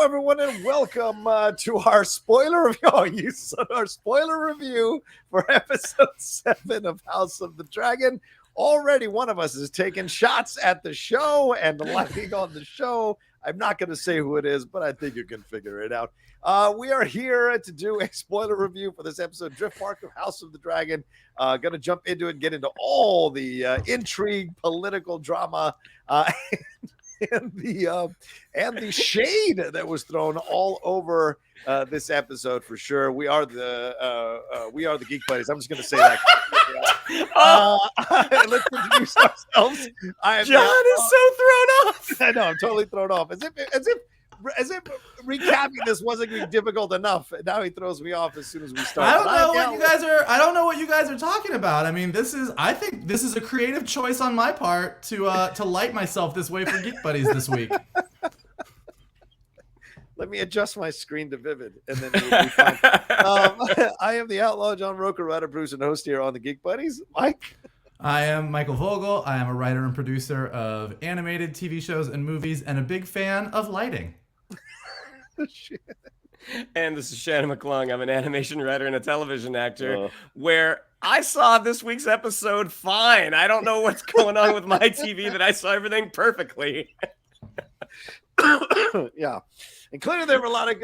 everyone, and welcome to our spoiler review. Oh, our spoiler review for episode 7 of House of the Dragon. Already, one of us is taking shots at the show and liking on the show. I'm not going to say who it is, but I think you can figure it out. We are here to do a spoiler review for this episode, Driftmark of House of the Dragon. Going to jump into it and get into all the intrigue, political drama, and the shade that was thrown all over this episode for sure. We are the Geek Buddies. I'm just going to say that. Let's introduce ourselves. John is so thrown off. I know, I'm totally thrown off. As if recapping this wasn't going to be difficult enough. Now he throws me off as soon as we start. I don't know what you guys are talking about. I mean, I think this is a creative choice on my part to light myself this way for Geek Buddies this week. Let me adjust my screen to vivid, and then we'll be fine. I am the Outlaw John Rocha, writer, producer, and host here on the Geek Buddies. Mike? I am Michael Vogel. I am a writer and producer of animated TV shows and movies, and a big fan of lighting. Shit. And this is Shannon McClung. I'm an animation writer and a television actor, where I saw this week's episode fine. I don't know what's going on with my TV that I saw everything perfectly. Yeah. And clearly there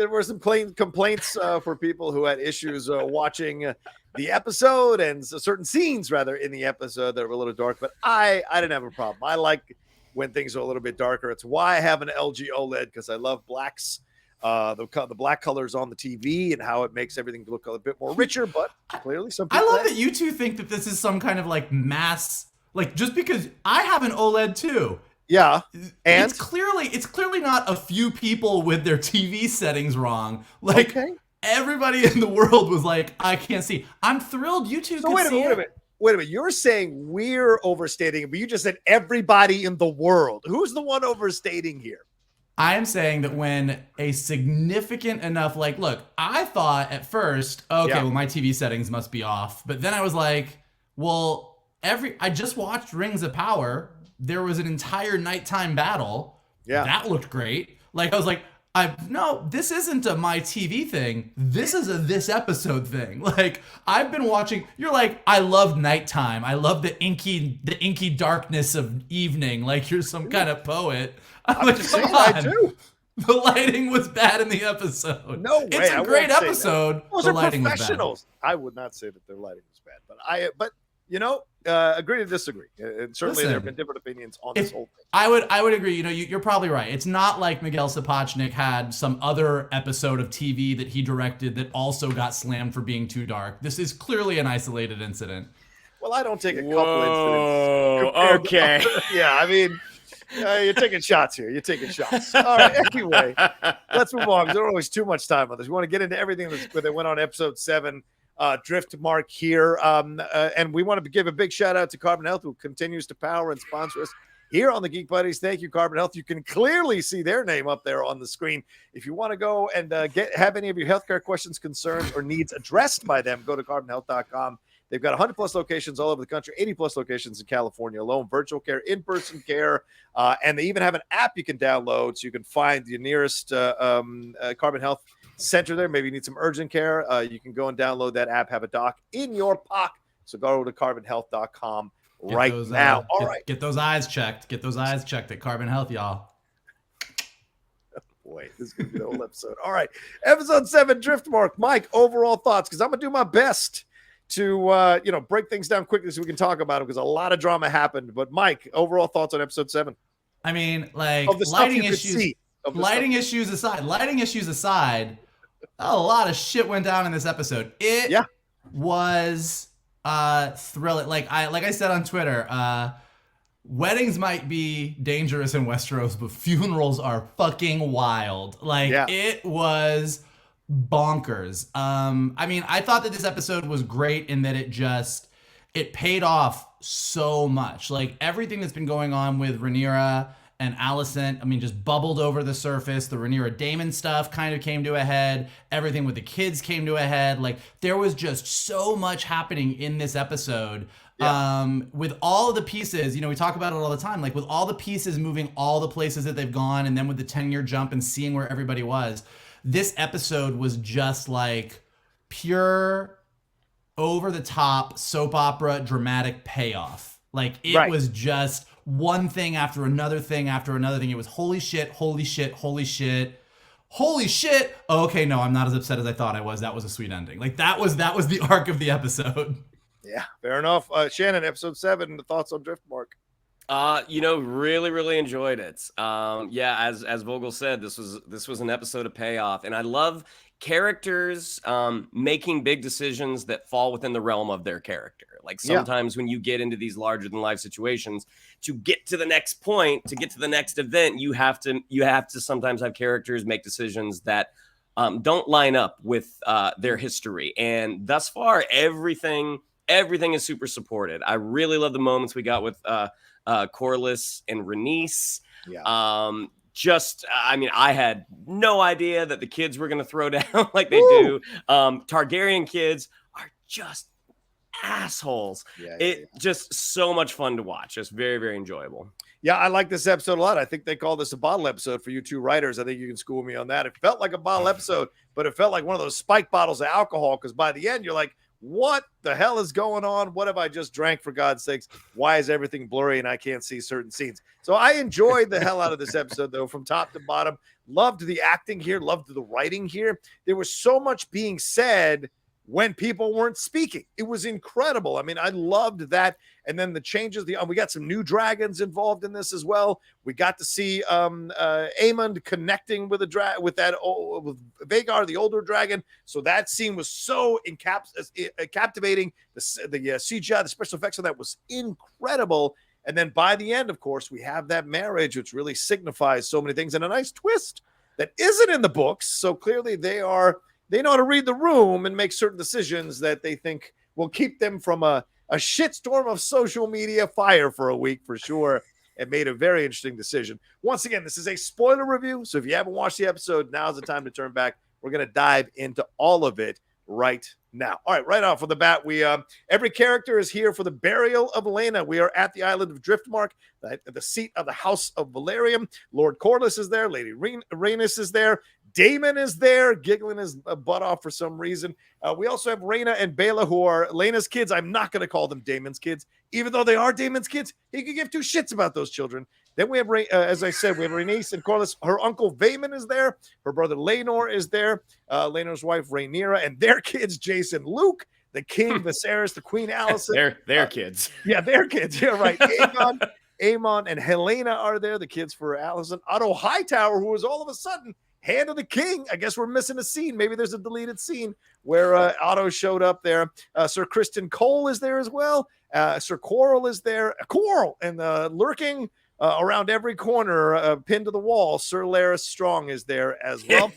were some complaints for people who had issues watching the episode and certain scenes rather in the episode that were a little dark, but I didn't have a problem. I like when things are a little bit darker. It's why I have an LG OLED, because I love blacks, the black colors on the TV and how it makes everything look a bit more richer, but clearly some people... I love that you two think that this is some kind of like mass, like just because I have an OLED too. Yeah, and it's clearly not a few people with their TV settings wrong. Like everybody in the world was like, I can't see. I'm thrilled you two can see it. Wait a minute. You're saying we're overstating it, but you just said everybody in the world. Who's the one overstating here? I am saying that when a significant enough, like, look, I thought at first, well, my TV settings must be off. But then I was like, well, I just watched Rings of Power. There was an entire nighttime battle. Yeah. That looked great. Like, I was like, no, this isn't a my TV thing. This is a this episode thing. Like, I've been watching, you're like, I love nighttime. I love the inky darkness of evening. Like, you're some kind of poet. I'm like, come on. I do. The lighting was bad in the episode. No way. It's a great episode. Those are professionals. I would not say that their lighting was bad, but you know, agree to disagree. And certainly there have been different opinions on this whole thing. I would agree. You know, you're probably right. It's not like Miguel Sapochnik had some other episode of TV that he directed that also got slammed for being too dark. This is clearly an isolated incident. Well, I don't take a couple incidents. Okay. Yeah, I mean, you're taking shots here. You're taking shots. All right. Anyway, let's move on. There's always too much time on this. We want to get into everything that went on episode 7. Driftmark here, and we want to give a big shout out to Carbon Health, who continues to power and sponsor us here on the Geek Buddies. Thank you, Carbon Health. You can clearly see their name up there on the screen. If you want to go and have any of your healthcare questions, concerns, or needs addressed by them, go to carbonhealth.com. They've got 100 plus locations all over the country, 80 plus locations in California alone, virtual care, in-person care, and they even have an app you can download so you can find your nearest Carbon Health center there. Maybe you need some urgent care. You can go and download that app, have a doc in your pocket. So go to carbonhealth.com right now. All right. Get those eyes checked. Get those eyes checked at Carbon Health, y'all. Boy, this is going to be the whole episode. All right. Episode 7, Driftmark. Mike, overall thoughts, because I'm going to do my best to break things down quickly so we can talk about it, because a lot of drama happened. But Mike, overall thoughts on episode 7? I mean, like, lighting issues aside, a lot of shit went down in this episode. It was thrilling. Like I said on Twitter, weddings might be dangerous in Westeros, but funerals are fucking wild. It was bonkers. I mean, I thought that this episode was great in that it paid off so much. Like, everything that's been going on with Rhaenyra and Alicent, I mean, just bubbled over the surface. The Rhaenyra Daemon stuff kind of came to a head. Everything with the kids came to a head. Like, there was just so much happening in this episode. With all of the pieces, we talk about it all the time, like with all the pieces moving all the places that they've gone, and then with the 10-year jump and seeing where everybody was, this episode was just like pure over the top soap opera dramatic payoff. Like it was just one thing after another thing after another thing. It was holy shit, holy shit, holy shit. Holy shit. Oh, okay, no, I'm not as upset as I thought I was. That was a sweet ending. Like that was the arc of the episode. Yeah, fair enough. Shannon, episode 7, the thoughts on Driftmark. Really, really enjoyed it. As Vogel said, this was an episode of payoff, and I love characters making big decisions that fall within the realm of their character. Like sometimes when you get into these larger than life situations, to get to the next point, to get to the next event, you have to sometimes have characters make decisions that don't line up with their history. And thus far, everything is super supported. I really love the moments we got with Corlys and Rhaenys. I had no idea that the kids were going to throw down like they do. Targaryen kids are just assholes. Just so much fun to watch. Just very, very enjoyable. Yeah, I like this episode a lot. I think they call this a bottle episode for you two writers. I think you can school me on that. It felt like a bottle episode, but it felt like one of those spike bottles of alcohol, because by the end, you're like, what the hell is going on? What have I just drank, for God's sakes? Why is everything blurry and I can't see certain scenes? So I enjoyed the hell out of this episode, though, from top to bottom. Loved the acting here. Loved the writing here. There was so much being said when people weren't speaking. It was incredible. I mean, I loved that. And then the changes, we got some new dragons involved in this as well. We got to see Aemond connecting with with Vhaegar, the older dragon. So that scene was so captivating. The CGI, the special effects on that was incredible. And then by the end, of course, we have that marriage, which really signifies so many things, and a nice twist that isn't in the books. So clearly they know how to read the room and make certain decisions that they think will keep them from a shitstorm of social media fire for a week for sure, and made a very interesting decision. Once again, this is a spoiler review, so if you haven't watched the episode, now's the time to turn back. We're going to dive into all of it right now. All right, right off of the bat, we every character is here for the burial of Laena. We are at the island of Driftmark, the seat of the House of Valyrium. Lord Corlys is there. Lady Rhaenys is there. Daemon is there, giggling his butt off for some reason. We also have Rhaena and Baela, who are Laena's kids. I'm not going to call them Daemon's kids, even though they are Daemon's kids. He could give two shits about those children. Then we have, as I said, we have Rhaenys and Corlys. Her uncle Vaemond is there. Her brother Laenor is there. Laenor's wife Rhaenyra, and their kids, Jason, Luke, the King Viserys, the Queen Alicent. Their kids. Yeah, their kids. Yeah, right. Aemond and Helena are there, the kids for Alicent. Otto Hightower, who is all of a sudden Hand of the King. I guess we're missing a scene. Maybe there's a deleted scene where Otto showed up there. Sir Criston Cole is there as well. Sir Qarl is there. Qarl, and lurking around every corner, pinned to the wall, Sir Larys Strong is there as well.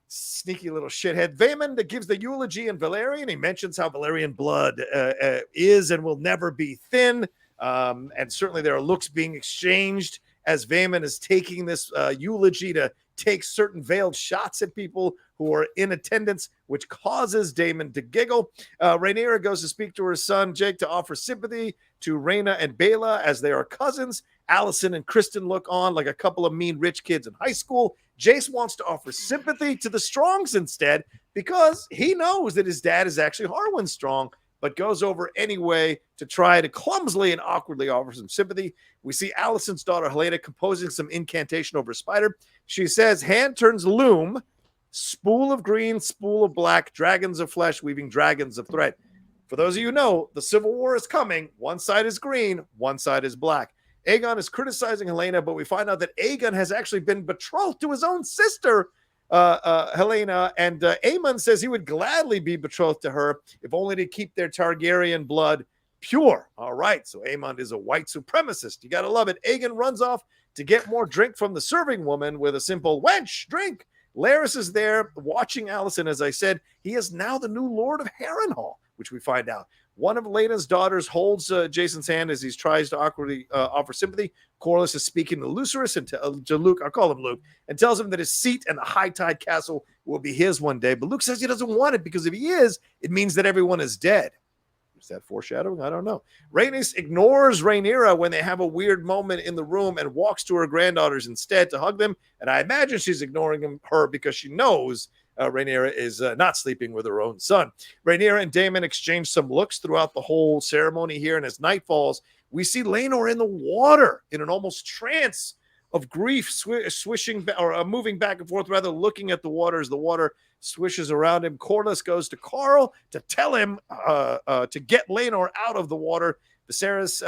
Sneaky little shithead. Vaemond that gives the eulogy in Valyrian. He mentions how Valyrian blood is and will never be thin. And certainly there are looks being exchanged as Vaemond is taking this eulogy to take certain veiled shots at people who are in attendance, which causes Daemon to giggle. Rhaenyra goes to speak to her son, Jake, to offer sympathy to Rhaena and Baela as they are cousins. Alicent and Criston look on like a couple of mean rich kids in high school. Jace wants to offer sympathy to the Strongs instead because he knows that his dad is actually Harwin Strong, but goes over anyway to try to clumsily and awkwardly offer some sympathy. We see Alicent's daughter, Helena, composing some incantation over a spider. She says, hand turns loom, spool of green, spool of black, dragons of flesh, weaving dragons of thread. For those of you who know, the Civil War is coming. One side is green, one side is black. Aegon is criticizing Helena, but we find out that Aegon has actually been betrothed to his own sister, Helena, and Aemond says he would gladly be betrothed to her if only to keep their Targaryen blood pure. All right, so Aemond is a white supremacist. You got to love it. Aegon runs off to get more drink from the serving woman with a simple wench, drink. Larys is there watching Alicent, as I said. He is now the new Lord of Harrenhal, which we find out. One of Laena's daughters holds Jason's hand as he tries to awkwardly offer sympathy. Corlys is speaking to Lucerys and to Luke, I'll call him Luke, and tells him that his seat in the High Tide Castle will be his one day. But Luke says he doesn't want it because if he is, it means that everyone is dead. Is that foreshadowing? I don't know. Rhaenys ignores Rhaenyra when they have a weird moment in the room and walks to her granddaughters instead to hug them. And I imagine she's ignoring her because she knows Rhaenyra is not sleeping with her own son. Rhaenyra and Daemon exchange some looks throughout the whole ceremony here. And as night falls, we see Laenor in the water in an almost trance of grief, swishing or moving back and forth, rather looking at the water as the water swishes around him. Corlys goes to Qarl to tell him to get Laenor out of the water. Viserys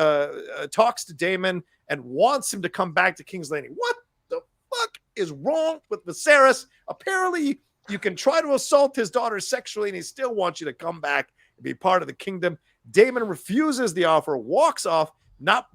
talks to Daemon and wants him to come back to King's Landing. What the fuck is wrong with Viserys? Apparently, you can try to assault his daughter sexually, and he still wants you to come back and be part of the kingdom. Daemon refuses the offer, walks off, not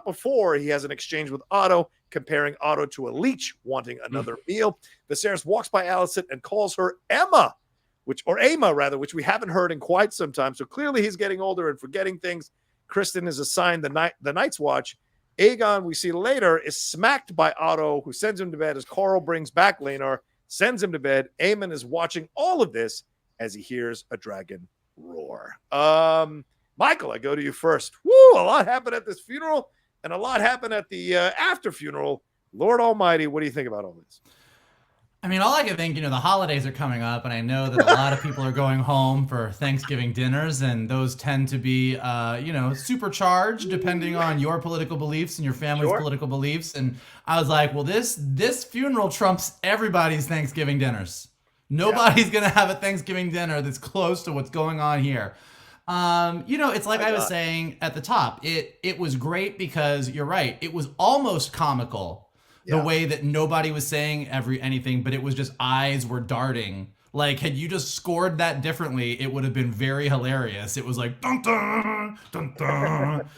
before he has an exchange with Otto, comparing Otto to a leech wanting another meal. Viserys walks by Alicent and calls her Emma, which we haven't heard in quite some time. So clearly he's getting older and forgetting things. Kristen is assigned the Night's Watch. Aegon, we see later, is smacked by Otto, who sends him to bed as Qarl brings back Laenor, sends him to bed. Aemond is watching all of this as he hears a dragon roar. Michael, I go to you first. Woo, a lot happened at this funeral and a lot happened at the after funeral. Lord Almighty, what do you think about all this? I mean, all I can think, the holidays are coming up, and I know that a lot of people are going home for Thanksgiving dinners, and those tend to be, supercharged depending on your political beliefs and your family's political beliefs. And I was like, well, this funeral trumps everybody's Thanksgiving dinners. Nobody's going to have a Thanksgiving dinner that's close to what's going on here. It's like I was saying at the top, it was great because you're right. It was almost comical the way that nobody was saying anything, but it was just eyes were darting. Like, had you just scored that differently, it would have been very hilarious. It was like, dun, dun, dun, dun.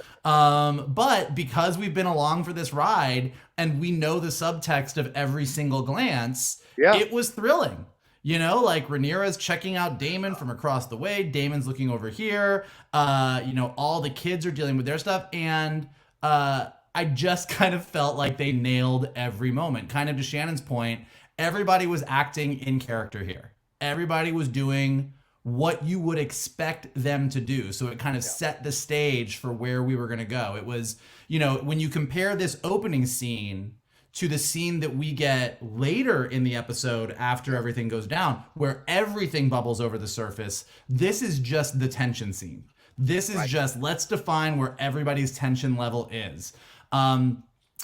But because we've been along for this ride and we know the subtext of every single glance, it was thrilling. Like Rhaenyra's checking out Daemon from across the way. Daemon's looking over here. All the kids are dealing with their stuff. And I just kind of felt like they nailed every moment. Kind of to Shannon's point, everybody was acting in character here. Everybody was doing what you would expect them to do. So it kind of set the stage for where we were going to go. It was, when you compare this opening scene to the scene that we get later in the episode after everything goes down, where everything bubbles over the surface, this is just the tension scene. This is just, let's define where everybody's tension level is. A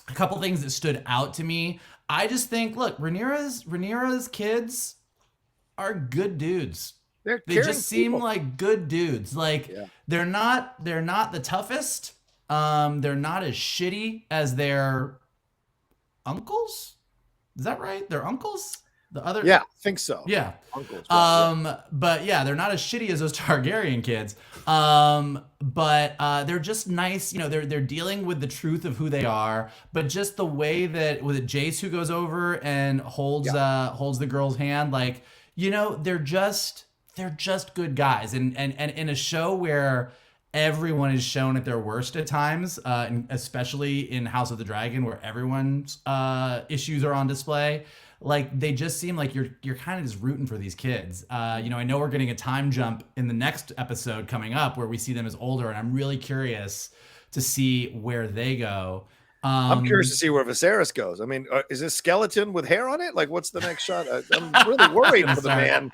couple things that stood out to me. I just think, look, Rhaenyra's kids are good dudes. They just seem like good dudes. Like they're not the toughest. They're not as shitty as their uncles. Is that right? They're uncles? The other I think so. Yeah. Uncles. But they're not as shitty as those Targaryen kids. But they're just nice. They're dealing with the truth of who they are. But just the way that was it Jace who goes over and holds the girl's hand, like, they're just good guys. And in a show where everyone is shown at their worst at times, and especially in House of the Dragon, where everyone's issues are on display. Like, they just seem like you're kind of just rooting for these kids. I know we're getting a time jump in the next episode coming up where we see them as older, and I'm really curious to see where they go. I'm curious to see where Viserys goes. I mean, is this skeleton with hair on it? Like, what's the next shot? I'm really worried for the man.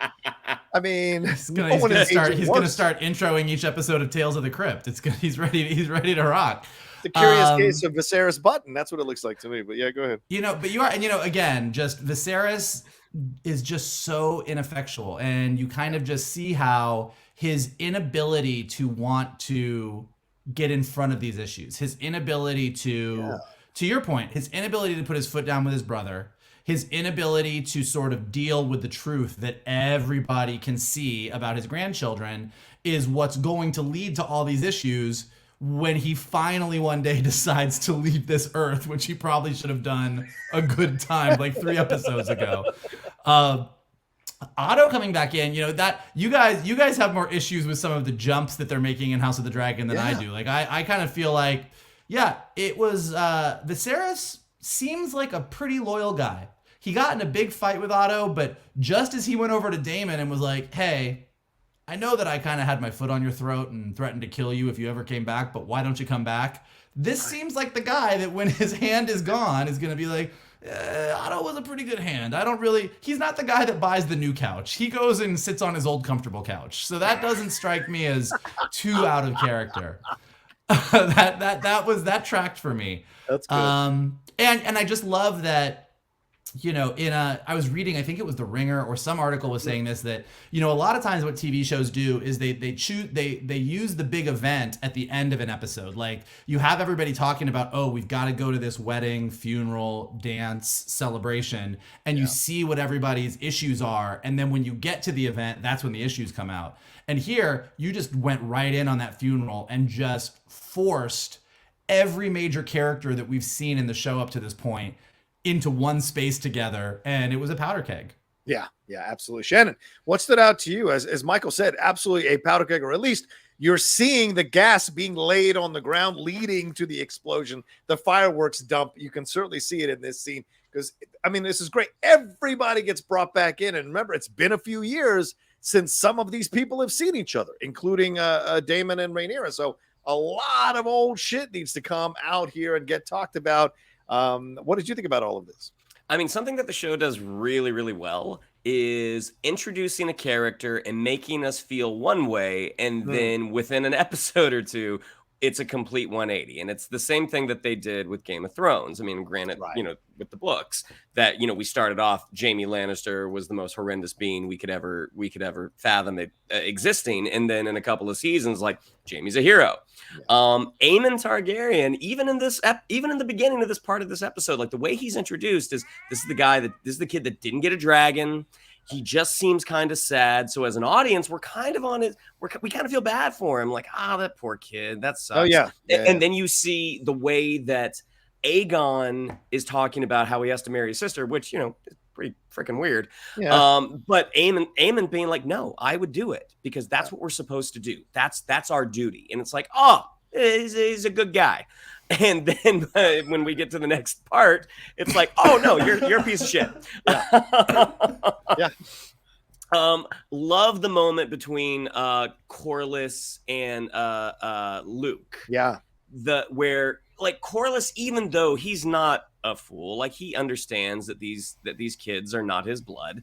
I mean, he's gonna start introing each episode of Tales of the Crypt. He's ready to rock. The curious case of Viserys Button. That's what it looks like to me. But yeah, go ahead. But you are, and again, just Viserys is just so ineffectual, and you kind of just see how his inability to want to get in front of these issues, his inability to your point, his inability to put his foot down with his brother, his inability to sort of deal with the truth that everybody can see about his grandchildren is what's going to lead to all these issues when he finally one day decides to leave this earth, which he probably should have done a good time, like 3 episodes ago. Otto coming back in, that you guys have more issues with some of the jumps that they're making in House of the Dragon than I do. Like, I kind of feel like, it was, Viserys seems like a pretty loyal guy. He got in a big fight with Otto, but just as he went over to Daemon and was like, hey, I know that I kind of had my foot on your throat and threatened to kill you if you ever came back, but why don't you come back? This seems like the guy that when his hand is gone is going to be like, Otto was a pretty good hand. He's not the guy that buys the new couch. He goes and sits on his old comfortable couch. So that doesn't strike me as too out of character. that tracked for me. That's good. And I just love that, I was reading, I think it was The Ringer or some article was saying this, that, a lot of times what TV shows do is they use the big event at the end of an episode. Like you have everybody talking about, oh, we've got to go to this wedding, funeral, dance, celebration, and you see what everybody's issues are. And then when you get to the event, that's when the issues come out. And here you just went right in on that funeral and just forced every major character that we've seen in the show up to this point into one space together, and it was a powder keg. Yeah, absolutely. Shannon, what stood out to you? As Michael said, absolutely a powder keg, or at least you're seeing the gas being laid on the ground leading to the explosion, the fireworks dump. You can certainly see it in this scene because, this is great. Everybody gets brought back in, and remember, it's been a few years since some of these people have seen each other, including Daemon and Rhaenyra. So a lot of old shit needs to come out here and get talked about. What did you think about all of this? Something that the show does really, really well is introducing a character and making us feel one way, and then within an episode or two, it's a complete 180. And it's the same thing that they did with Game of Thrones. Granted, with the books that, we started off, Jaime Lannister was the most horrendous being we could ever fathom it existing. And then in a couple of seasons, like, Jaime's a hero. Aemond Targaryen, even in the beginning of this part of this episode, like the way he's introduced is this is the kid that didn't get a dragon. He just seems kind of sad. So as an audience, we're kind of on it. We kind of feel bad for him. Like, that poor kid. That sucks. Oh, yeah. And then you see the way that Aegon is talking about how he has to marry his sister, which, is pretty freaking weird. Yeah. But Aemond being like, no, I would do it because that's what we're supposed to do. That's our duty. And it's like, he's a good guy. And then when we get to the next part, it's like, oh no, you're a piece of shit. Yeah. Love the moment between Corlys and Luke. Yeah. Where like Corlys, even though he's not a fool, like he understands that these kids are not his blood.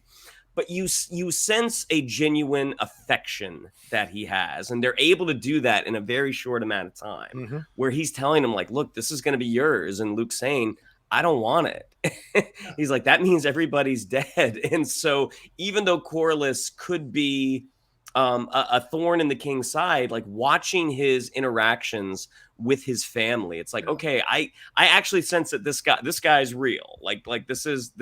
But you sense a genuine affection that he has. And they're able to do that in a very short amount of time where he's telling him like, look, this is going to be yours. And Luke's saying, I don't want it. He's like, that means everybody's dead. And so even though Corlys could be a thorn in the king's side, like watching his interactions with his family, it's like, okay, I actually sense that this guy's real. Like this is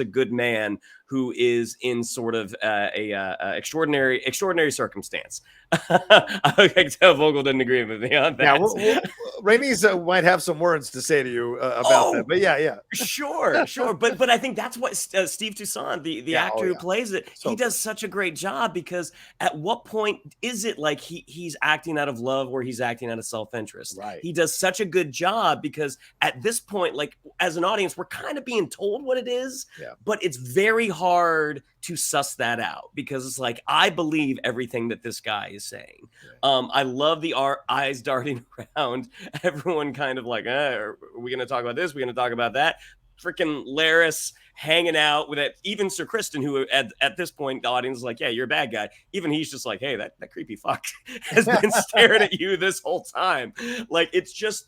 a good man who is in sort of a extraordinary circumstance. I can tell Vogel didn't agree with me on that. Yeah, Rhaenys might have some words to say to you about that. But yeah. Sure. But I think that's what Steve Toussaint, the actor who plays it, he does such a great job, because at what point is it like he's acting out of love or he's acting out of self-interest? Right. He does such a good job, because at this point, like as an audience, we're kind of being told what it is, but it's very hard to suss that out, because it's like, I believe everything that this guy is saying. I love the eyes darting around, everyone kind of like, are we going to talk about this? We're going to talk about that. Freaking Larys hanging out with it. Even Sir Kristen, who at this point, the audience is like, yeah, you're a bad guy. Even he's just like, hey, that creepy fuck has been staring at you this whole time. Like, it's just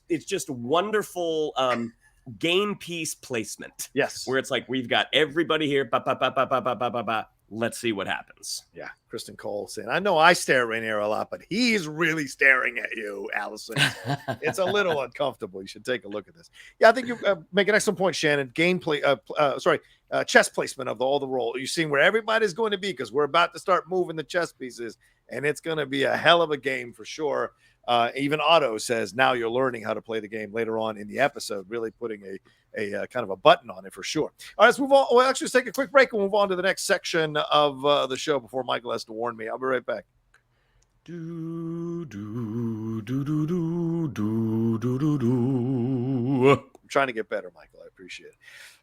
wonderful game piece placement. Yes. Where it's like, we've got everybody here. Let's see what happens. Yeah. Kristen Cole saying, I know I stare at Rhaenyra a lot, but he's really staring at you, Alicent. It's a little uncomfortable. You should take a look at this. Yeah, I think you make an excellent point, Shannon. Chess placement of all the role. You're seeing where everybody's going to be, because we're about to start moving the chess pieces, and it's going to be a hell of a game for sure. Even Otto says now you're learning how to play the game later on in the episode, really putting a kind of a button on it for sure. All right, let's move on. We'll actually take a quick break and move on to the next section of the show before Michael has to warn me. I'll be right back. I'm trying to get better, Michael. I appreciate it.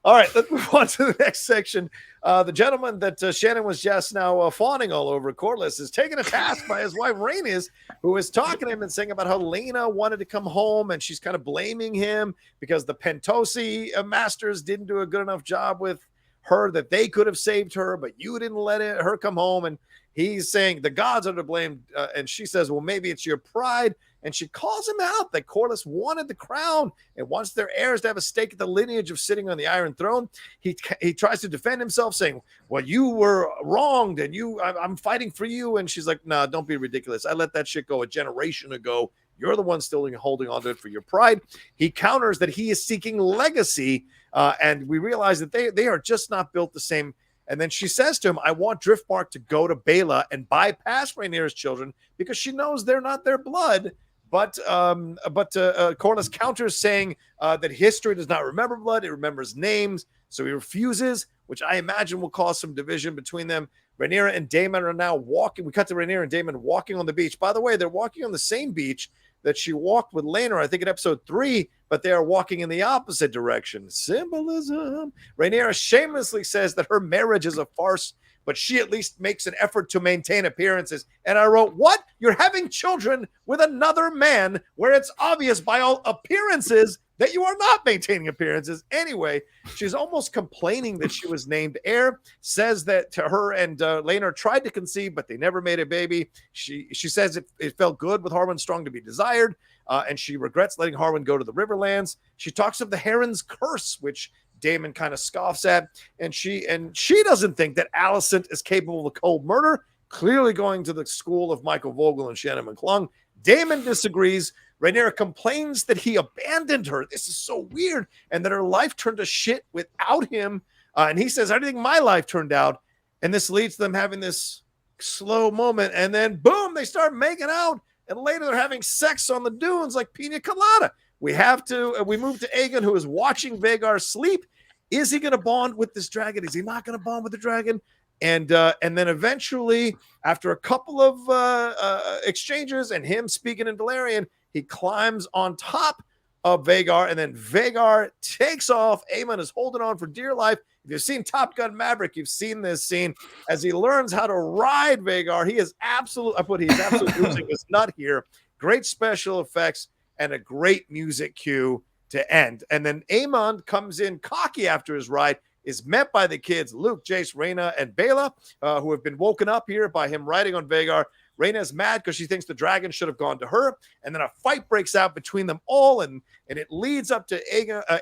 All right, let's move on to the next section. The gentleman that Shannon was just now fawning all over, Corlys, is taken a task by his wife Rhaenys, who is talking to him and saying about how Laena wanted to come home, and she's kind of blaming him because the Pentosi masters didn't do a good enough job with her, that they could have saved her, but you didn't let her come home. And he's saying the gods are to blame. And she says, well, maybe it's your pride. And she calls him out that Corlys wanted the crown and wants their heirs to have a stake in the lineage of sitting on the Iron Throne. He tries to defend himself, saying, well, you were wronged and I'm fighting for you. And she's like, no, don't be ridiculous. I let that shit go a generation ago. You're the one still holding on to it for your pride. He counters that he is seeking legacy. And we realize that they are just not built the same. And then she says to him, I want Driftmark to go to Baela and bypass Rhaenyra's children because she knows they're not their blood. But Corlys counters, saying that history does not remember blood, it remembers names. So he refuses, which I imagine will cause some division between them. Rhaenyra and Daemon are now walking. We cut to Rhaenyra and Daemon walking on the beach. By the way, they're walking on the same beach that she walked with Laenor, I think in episode 3, but they are walking in the opposite direction. Symbolism. Rhaenyra shamelessly says that her marriage is a farce, but she at least makes an effort to maintain appearances. And I wrote, what? You're having children with another man where it's obvious by all appearances that you are not maintaining appearances. Anyway, she's almost complaining that she was named heir, says that to her and Laenor tried to conceive, but they never made a baby. She says it felt good with Harwin strong to be desired, and she regrets letting Harwin go to the Riverlands. She talks of the Heron's curse, which Daemon kind of scoffs at, and she doesn't think that Alicent is capable of cold murder, clearly going to the school of Michael Vogel and Shannon McClung. Daemon disagrees. Rhaenyra complains that he abandoned her. This is so weird, and that her life turned to shit without him. And he says, I didn't think my life turned out. And this leads to them having this slow moment, and then boom, they start making out, and later they're having sex on the dunes like pina colada. We move to Aegon, who is watching Vhaegar sleep. Is he going to bond with this dragon? Is he not going to bond with the dragon? And then eventually, after a couple of exchanges and him speaking in Valyrian, he climbs on top of Vhaegar, and then Vhaegar takes off. Aemond is holding on for dear life. If you've seen Top Gun Maverick, you've seen this scene as he learns how to ride Vhaegar. He's absolutely losing his nut here. Great special effects and a great music cue to end. And then Aemond comes in cocky after his ride, is met by the kids, Luke, Jace, Rhaena, and Baela, who have been woken up here by him riding on Vhaegar. Rhaena is mad because she thinks the dragon should have gone to her. And then a fight breaks out between them all, and it leads up to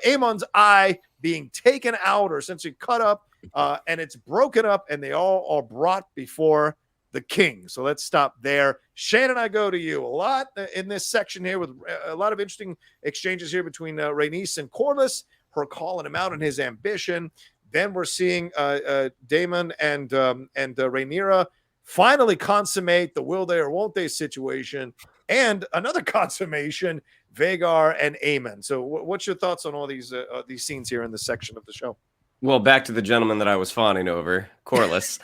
Aemon's eye being taken out, or essentially cut up, and it's broken up, and they all are brought before the king. So let's stop there. Shannon, I go to you. A lot in this section here with a lot of interesting exchanges here between Rhaenys and Corlys, her calling him out on his ambition. Then we're seeing Daemon and Rhaenyra finally consummate the will they or won't they situation, and another consummation, Vhaegar and Aemond. So what's your thoughts on all these scenes here in this section of the show? Well, back to the gentleman that I was fawning over, Corlys.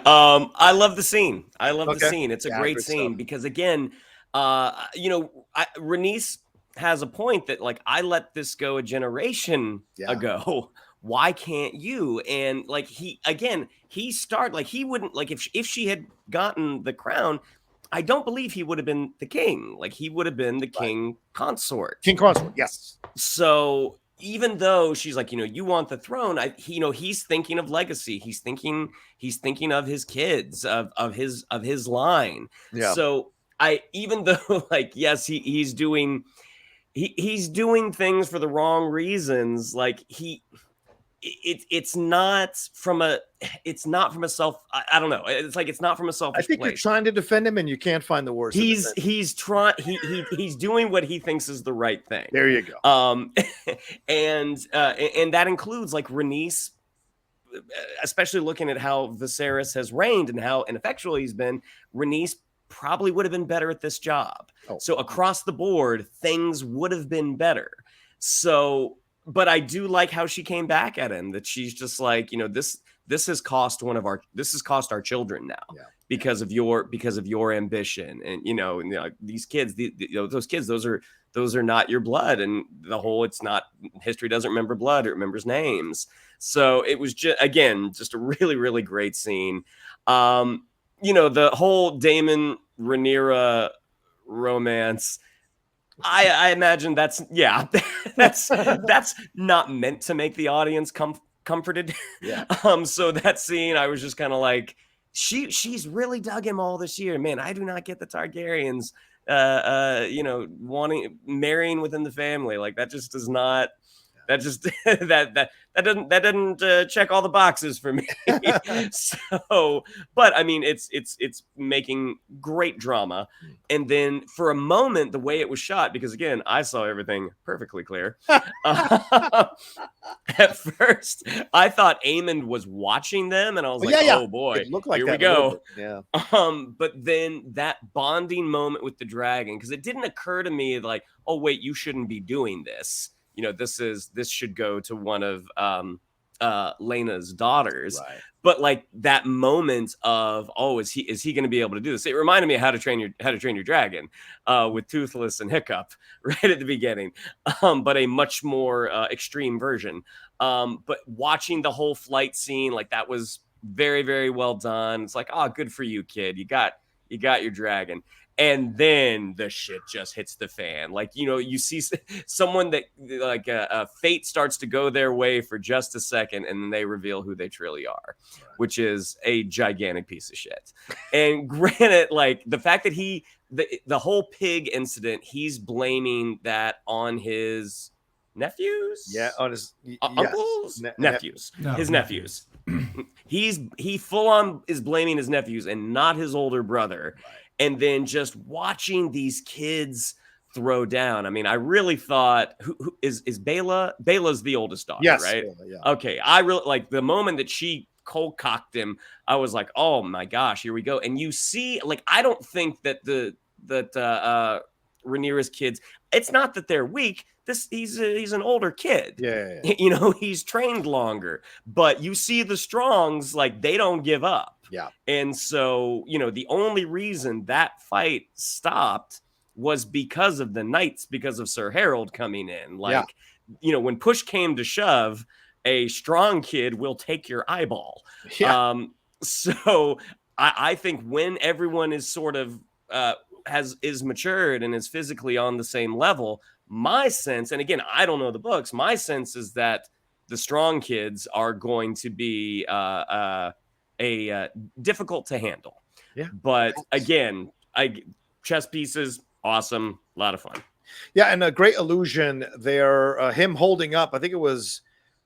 I love the scene. The scene. It's a great scene stuff. Because, again, Rhaenys has a point that, like, I let this go a generation ago. Why can't you? And like he wouldn't, like, if she had gotten the crown, I don't believe he would have been the king. Like, he would have been the king consort. King consort, yes. So even though she's like, you want the throne, he's thinking of legacy. He's thinking of his kids, of his line. Yeah. So even though, like, yes, he's doing things for the wrong reasons. Like, it's not from a self. I don't know. It's like, it's not from a selfish I think place. You're trying to defend him and you can't find the words. He's doing what he thinks is the right thing. There you go. And that includes, like, Rhaenys, especially looking at how Viserys has reigned and how ineffectual he's been. Rhaenys probably would have been better at this job. So across the board, things would have been better. So, but I do like how she came back at him, that she's just like, this has cost our children now because of your ambition. And, these kids, those kids, those are those are not your blood. And the whole, it's not, history doesn't remember blood, it remembers names. So it was just, again, just a really, really great scene. The whole Daemon Rhaenyra romance, I imagine that's not meant to make the audience comforted. Yeah. So that scene, I was just kind of like, she's really dug him all this year. Man, I do not get the Targaryens marrying within the family. Like, that just does not, that just that doesn't check all the boxes for me. So, but I mean, it's making great drama. And then for a moment, the way it was shot, because again, I saw everything perfectly clear. At first, I thought Aemond was watching them, and I was oh boy, it looked like here that we go. Yeah. But then that bonding moment with the dragon, because it didn't occur to me like, oh wait, you shouldn't be doing this. This should go to one of Laena's daughters. Right. But like that moment of, oh, is he going to be able to do this? It reminded me of How to Train Your Dragon with Toothless and Hiccup right at the beginning, but a much more extreme version. But watching the whole flight scene, like, that was very, very well done. It's like, oh, good for you, kid. You got your dragon. And then the shit just hits the fan. Like, you see someone that like fate starts to go their way for just a second, and then they reveal who they truly are, which is a gigantic piece of shit. And granted, like, the fact that the whole pig incident, he's blaming that on his nephews. Yeah, on his uncles, nephews, his nephews. He full on is blaming his nephews and not his older brother. Right. And then just watching these kids throw down. I mean, I really thought, who is Baela? Baela's the oldest daughter, yes, right? Baela, yeah. Okay. I really like the moment that she cold cocked him. I was like, oh my gosh, here we go. And you see, like, I don't think that Rhaenyra's kids, it's not that they're weak. He's an older kid. Yeah. He's trained longer. But you see the Strongs, like, they don't give up. Yeah. And so, the only reason that fight stopped was because of the Knights, because of Sir Harold coming in. Like, when push came to shove, a strong kid will take your eyeball. Yeah. So I think when everyone is sort of is matured and is physically on the same level, my sense, and again, I don't know the books, my sense is that the strong kids are going to be difficult to handle. Yeah. But again, chess pieces, awesome, a lot of fun. Yeah, and a great illusion there. Him holding up, I think it was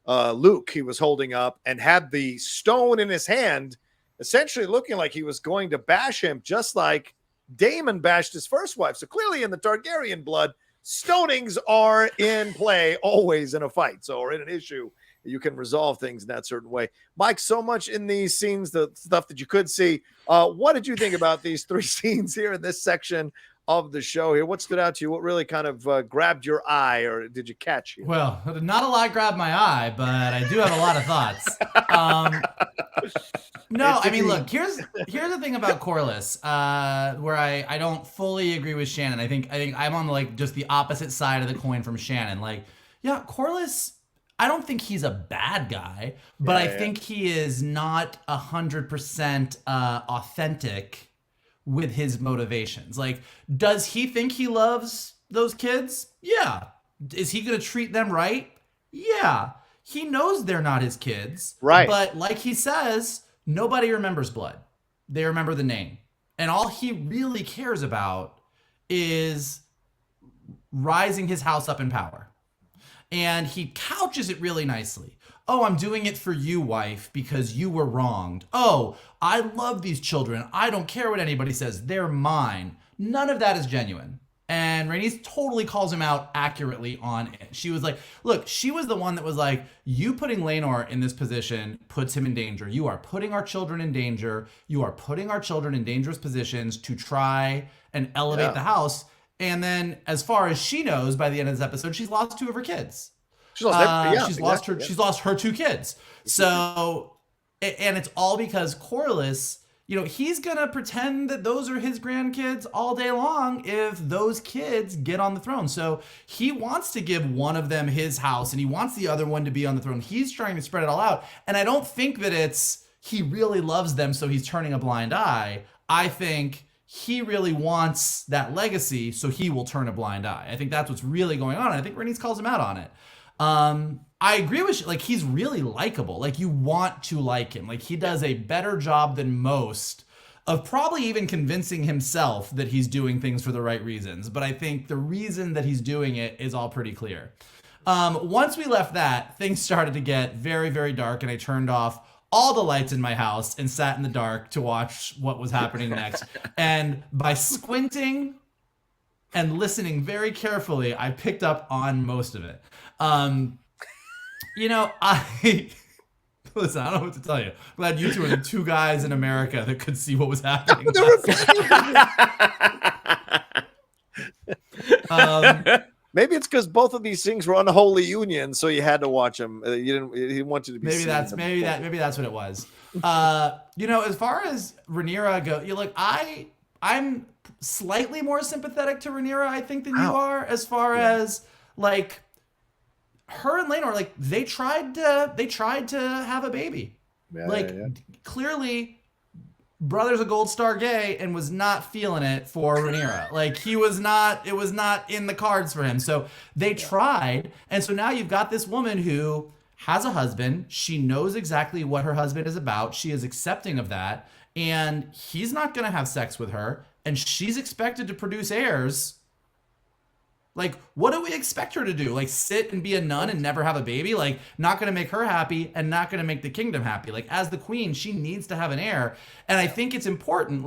Luke he was holding up, and had the stone in his hand, essentially looking like he was going to bash him, just like Daemon bashed his first wife. So clearly in the Targaryen blood, stonings are in play always in a fight. So, or in an issue, you can resolve things in that certain way. Mike, so much in these scenes, the stuff that you could see. What did you think about these three scenes here in this section of the show here? What stood out to you? What really kind of grabbed your eye, or did you catch you? Well, not a lot grabbed my eye, but I do have a lot of thoughts. No, I mean, look, here's the thing about Corlys, where I don't fully agree with Shannon. I think I'm on like just the opposite side of the coin from Shannon. Like, yeah, Corlys, I don't think he's a bad guy, but I think he is not 100% authentic with his motivations. Like, does he think he loves those kids? Yeah. Is he going to treat them right? Yeah. He knows they're not his kids. Right. But like he says, nobody remembers blood. They remember the name. And all he really cares about is rising his house up in power. And he couches it really nicely. Oh, I'm doing it for you, wife, because you were wronged. Oh, I love these children. I don't care what anybody says. They're mine. None of that is genuine. And Rhaenys totally calls him out accurately on it. She was like, look, she was the one that was like, you putting Laenor in this position puts him in danger. You are putting our children in danger. You are putting our children in dangerous positions to try and elevate the house. And then as far as she knows, by the end of this episode, she's lost 2 of her kids. She's lost her 2 kids. So, and it's all because Corlys he's going to pretend that those are his grandkids all day long if those kids get on the throne. So he wants to give one of them his house and he wants the other one to be on the throne. He's trying to spread it all out. And I don't think that it's he really loves them, so he's turning a blind eye. I think he really wants that legacy, so he will turn a blind eye. I think that's what's really going on. And I think Rhaenys calls him out on it. I agree with he's really likable. You want to like him. He does a better job than most of probably even convincing himself that he's doing things for the right reasons. But I think the reason that he's doing it is all pretty clear. Once we left that, things started to get very, very dark, and I turned off all the lights in my house and sat in the dark to watch what was happening next. And by squinting and listening very carefully, I picked up on most of it. Listen, I don't know what to tell you. I'm glad you two are the two guys in America that could see what was happening. Maybe it's because both of these things were unholy union, so you had to watch them. You didn't want you to be. Maybe that's what it was. As far as Rhaenyra goes, I'm slightly more sympathetic to Rhaenyra, I think, than you are. As far as her and Laenor, they tried to have a baby. Clearly, brother's a gold star gay and was not feeling it for Rhaenyra. It was not in the cards for him. So they tried, and so now you've got this woman who has a husband. She knows exactly what her husband is about. She is accepting of that, and he's not going to have sex with her, and she's expected to produce heirs. What do we expect her to do? Sit and be a nun and never have a baby? Not going to make her happy and not going to make the kingdom happy. As the queen, she needs to have an heir. And I think it's important.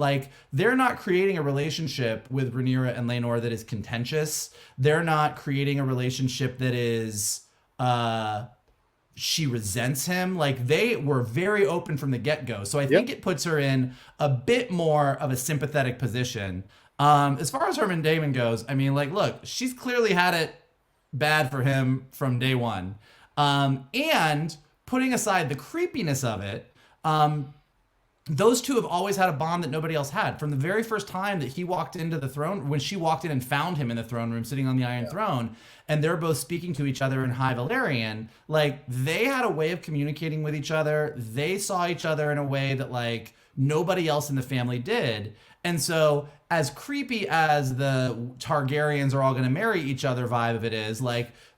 They're not creating a relationship with Rhaenyra and Laenor that is contentious. They're not creating a relationship that is, she resents him. They were very open from the get-go. So I think it puts her in a bit more of a sympathetic position. As far as her and Daemon goes, look, she's clearly had it bad for him from day one. And putting aside the creepiness of it, those two have always had a bond that nobody else had. From the very first time that he walked into the throne, when she walked in and found him in the throne room sitting on the Iron Throne, and they're both speaking to each other in High Valyrian, they had a way of communicating with each other. They saw each other in a way that nobody else in the family did. And so, as creepy as the Targaryens are all going to marry each other vibe of it is,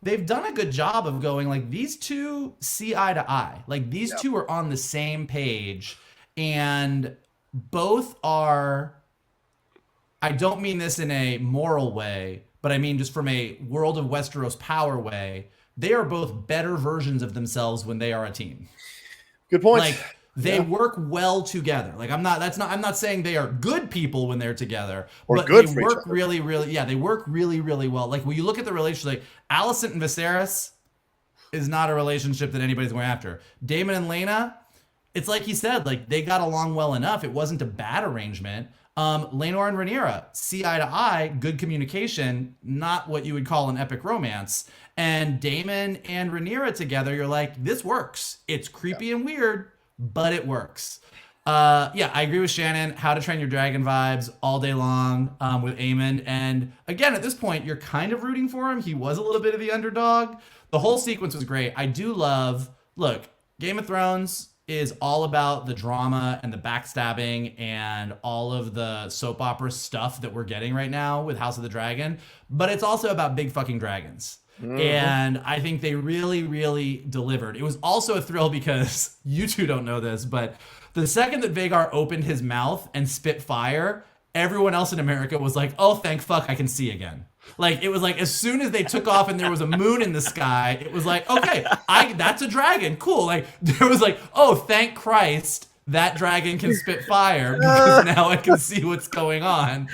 they've done a good job of going, these two see eye to eye. These two are on the same page, and both are, I don't mean this in a moral way, but I mean just from a World of Westeros power way, they are both better versions of themselves when they are a team. Good point. They work well together. I'm not saying they are good people when they're together, but they work really, really, they work really, really well. When you look at the relationship, Alicent and Viserys is not a relationship that anybody's going after. Daemon and Laena, it's like he said, they got along well enough. It wasn't a bad arrangement. Laenor and Rhaenyra, see eye to eye, good communication, not what you would call an epic romance. And Daemon and Rhaenyra together, you're this works. It's creepy and weird, but it works. I agree with Shannon. How to Train Your Dragon vibes all day long with Aemond. And again, at this point, you're kind of rooting for him. He was a little bit of the underdog. The whole sequence was great. I do love, Game of Thrones is all about the drama and the backstabbing and all of the soap opera stuff that we're getting right now with House of the Dragon. But it's also about big fucking dragons. Mm-hmm. And I think they really, really delivered. It was also a thrill because you two don't know this, but the second that Vhaegar opened his mouth and spit fire, everyone else in America was like, oh, thank fuck, I can see again. It was as soon as they took off and there was a moon in the sky, it was okay, that's a dragon. Cool. There was oh, thank Christ, that dragon can spit fire because now I can see what's going on.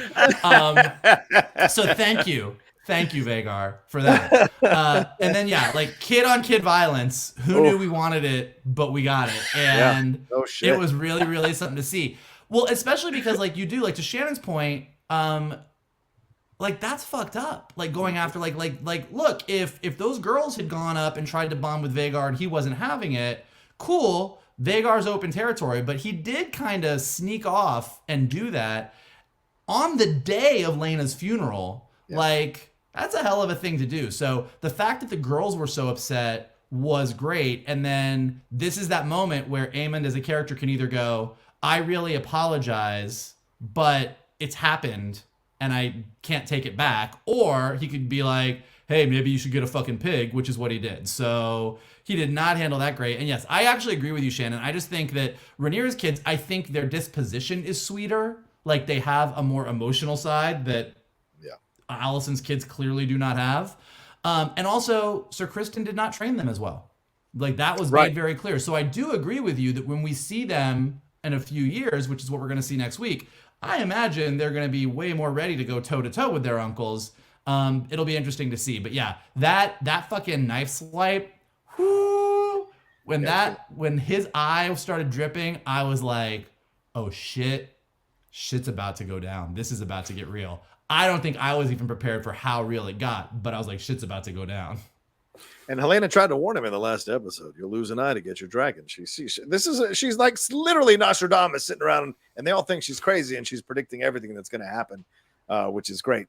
So thank you. Thank you, Vhaegar, for that. And then, kid on kid violence. Who knew we wanted it, but we got it. And it was really, really something to see. Well, especially because, you do, to Shannon's point, that's fucked up. Going after, look, if those girls had gone up and tried to bond with Vhaegar and he wasn't having it, cool. Vhaegar's open territory, but he did kind of sneak off and do that on the day of Laena's funeral. Yeah. Like, that's a hell of a thing to do. So the fact that the girls were so upset was great. And then this is that moment where Aemond as a character can either go, I really apologize, but it's happened and I can't take it back. Or he could be like, hey, maybe you should get a fucking pig, which is what he did. So he did not handle that great. And yes, I actually agree with you, Shannon. I just think that Rhaenyra's kids, I think their disposition is sweeter. Like, they have a more emotional side that Alicent's kids clearly do not have. And also, Sir Criston did not train them as well. Like, that was made very clear. So I do agree with you that when we see them in a few years, which is what we're going to see next week, I imagine they're going to be way more ready to go toe-to-toe with their uncles. It'll be interesting to see. But yeah, that fucking knife swipe, whoo, when his eye started dripping, I was like, oh shit, shit's about to go down. This is about to get real. I don't think I was even prepared for how real it got, but I was like, shit's about to go down. And Laena tried to warn him in the last episode. You'll lose an eye to get your dragon. She's like literally Nostradamus sitting around, and they all think she's crazy, and she's predicting everything that's going to happen, which is great.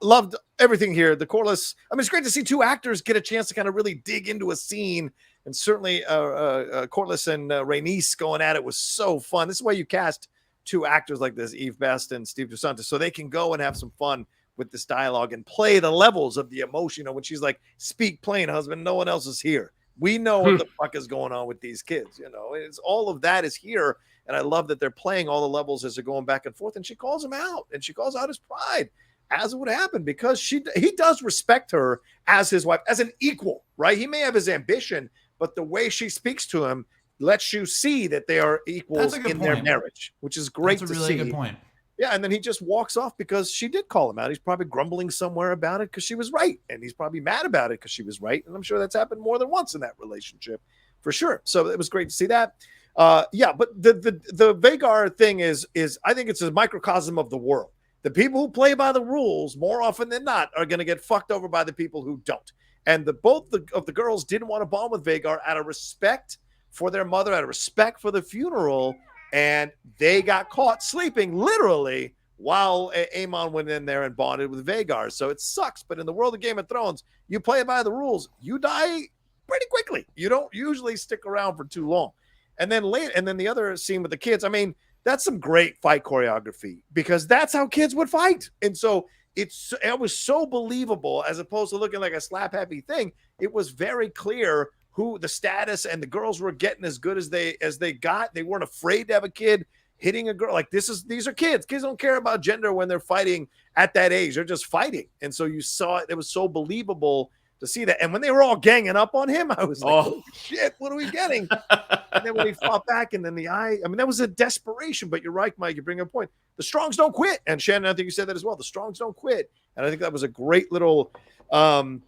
Loved everything here. The Corlys. I mean, it's great to see two actors get a chance to kind of really dig into a scene, and certainly Corlys and Rhaenys going at it was so fun. This is why you cast two actors like this, Eve Best and Steve DeSantis, so they can go and have some fun with this dialogue and play the levels of the emotion. You know, when she's like, speak plain, husband, no one else is here. We know what the fuck is going on with these kids. You know, it's all of that is here. And I love that they're playing all the levels as they're going back and forth. And she calls him out, and she calls out his pride, as it would happen, because he does respect her as his wife, as an equal, right? He may have his ambition, but the way she speaks to him lets you see that they are equals in their marriage, which is great to see. That's a really good point. Yeah, and then he just walks off because she did call him out. He's probably grumbling somewhere about it because she was right, and he's probably mad about it because she was right, and I'm sure that's happened more than once in that relationship, for sure. So it was great to see that. But the Vhaegar thing is I think it's a microcosm of the world. The people who play by the rules more often than not are going to get fucked over by the people who don't. And both of the girls didn't want to bond with Vhaegar out of respect for their mother, out of respect for the funeral, and they got caught sleeping literally while Aemond went in there and bonded with Vhaegar. So it sucks, but in the world of Game of Thrones, you play by the rules, you die pretty quickly. You don't usually stick around for too long. And then the other scene with the kids, I mean, that's some great fight choreography because that's how kids would fight. And so it was so believable as opposed to looking like a slap happy thing. It was very clear who the status, and the girls were getting as good as they got. They weren't afraid to have a kid hitting a girl. Like, these are kids. Kids don't care about gender when they're fighting at that age. They're just fighting. And so you saw it. It was so believable to see that. And when they were all ganging up on him, I was like, oh shit, what are we getting? And then when he fought back, and then that was a desperation. But you're right, Mike, you bring up a point. The Strongs don't quit. And Shannon, I think you said that as well. The Strongs don't quit. And I think that was a great little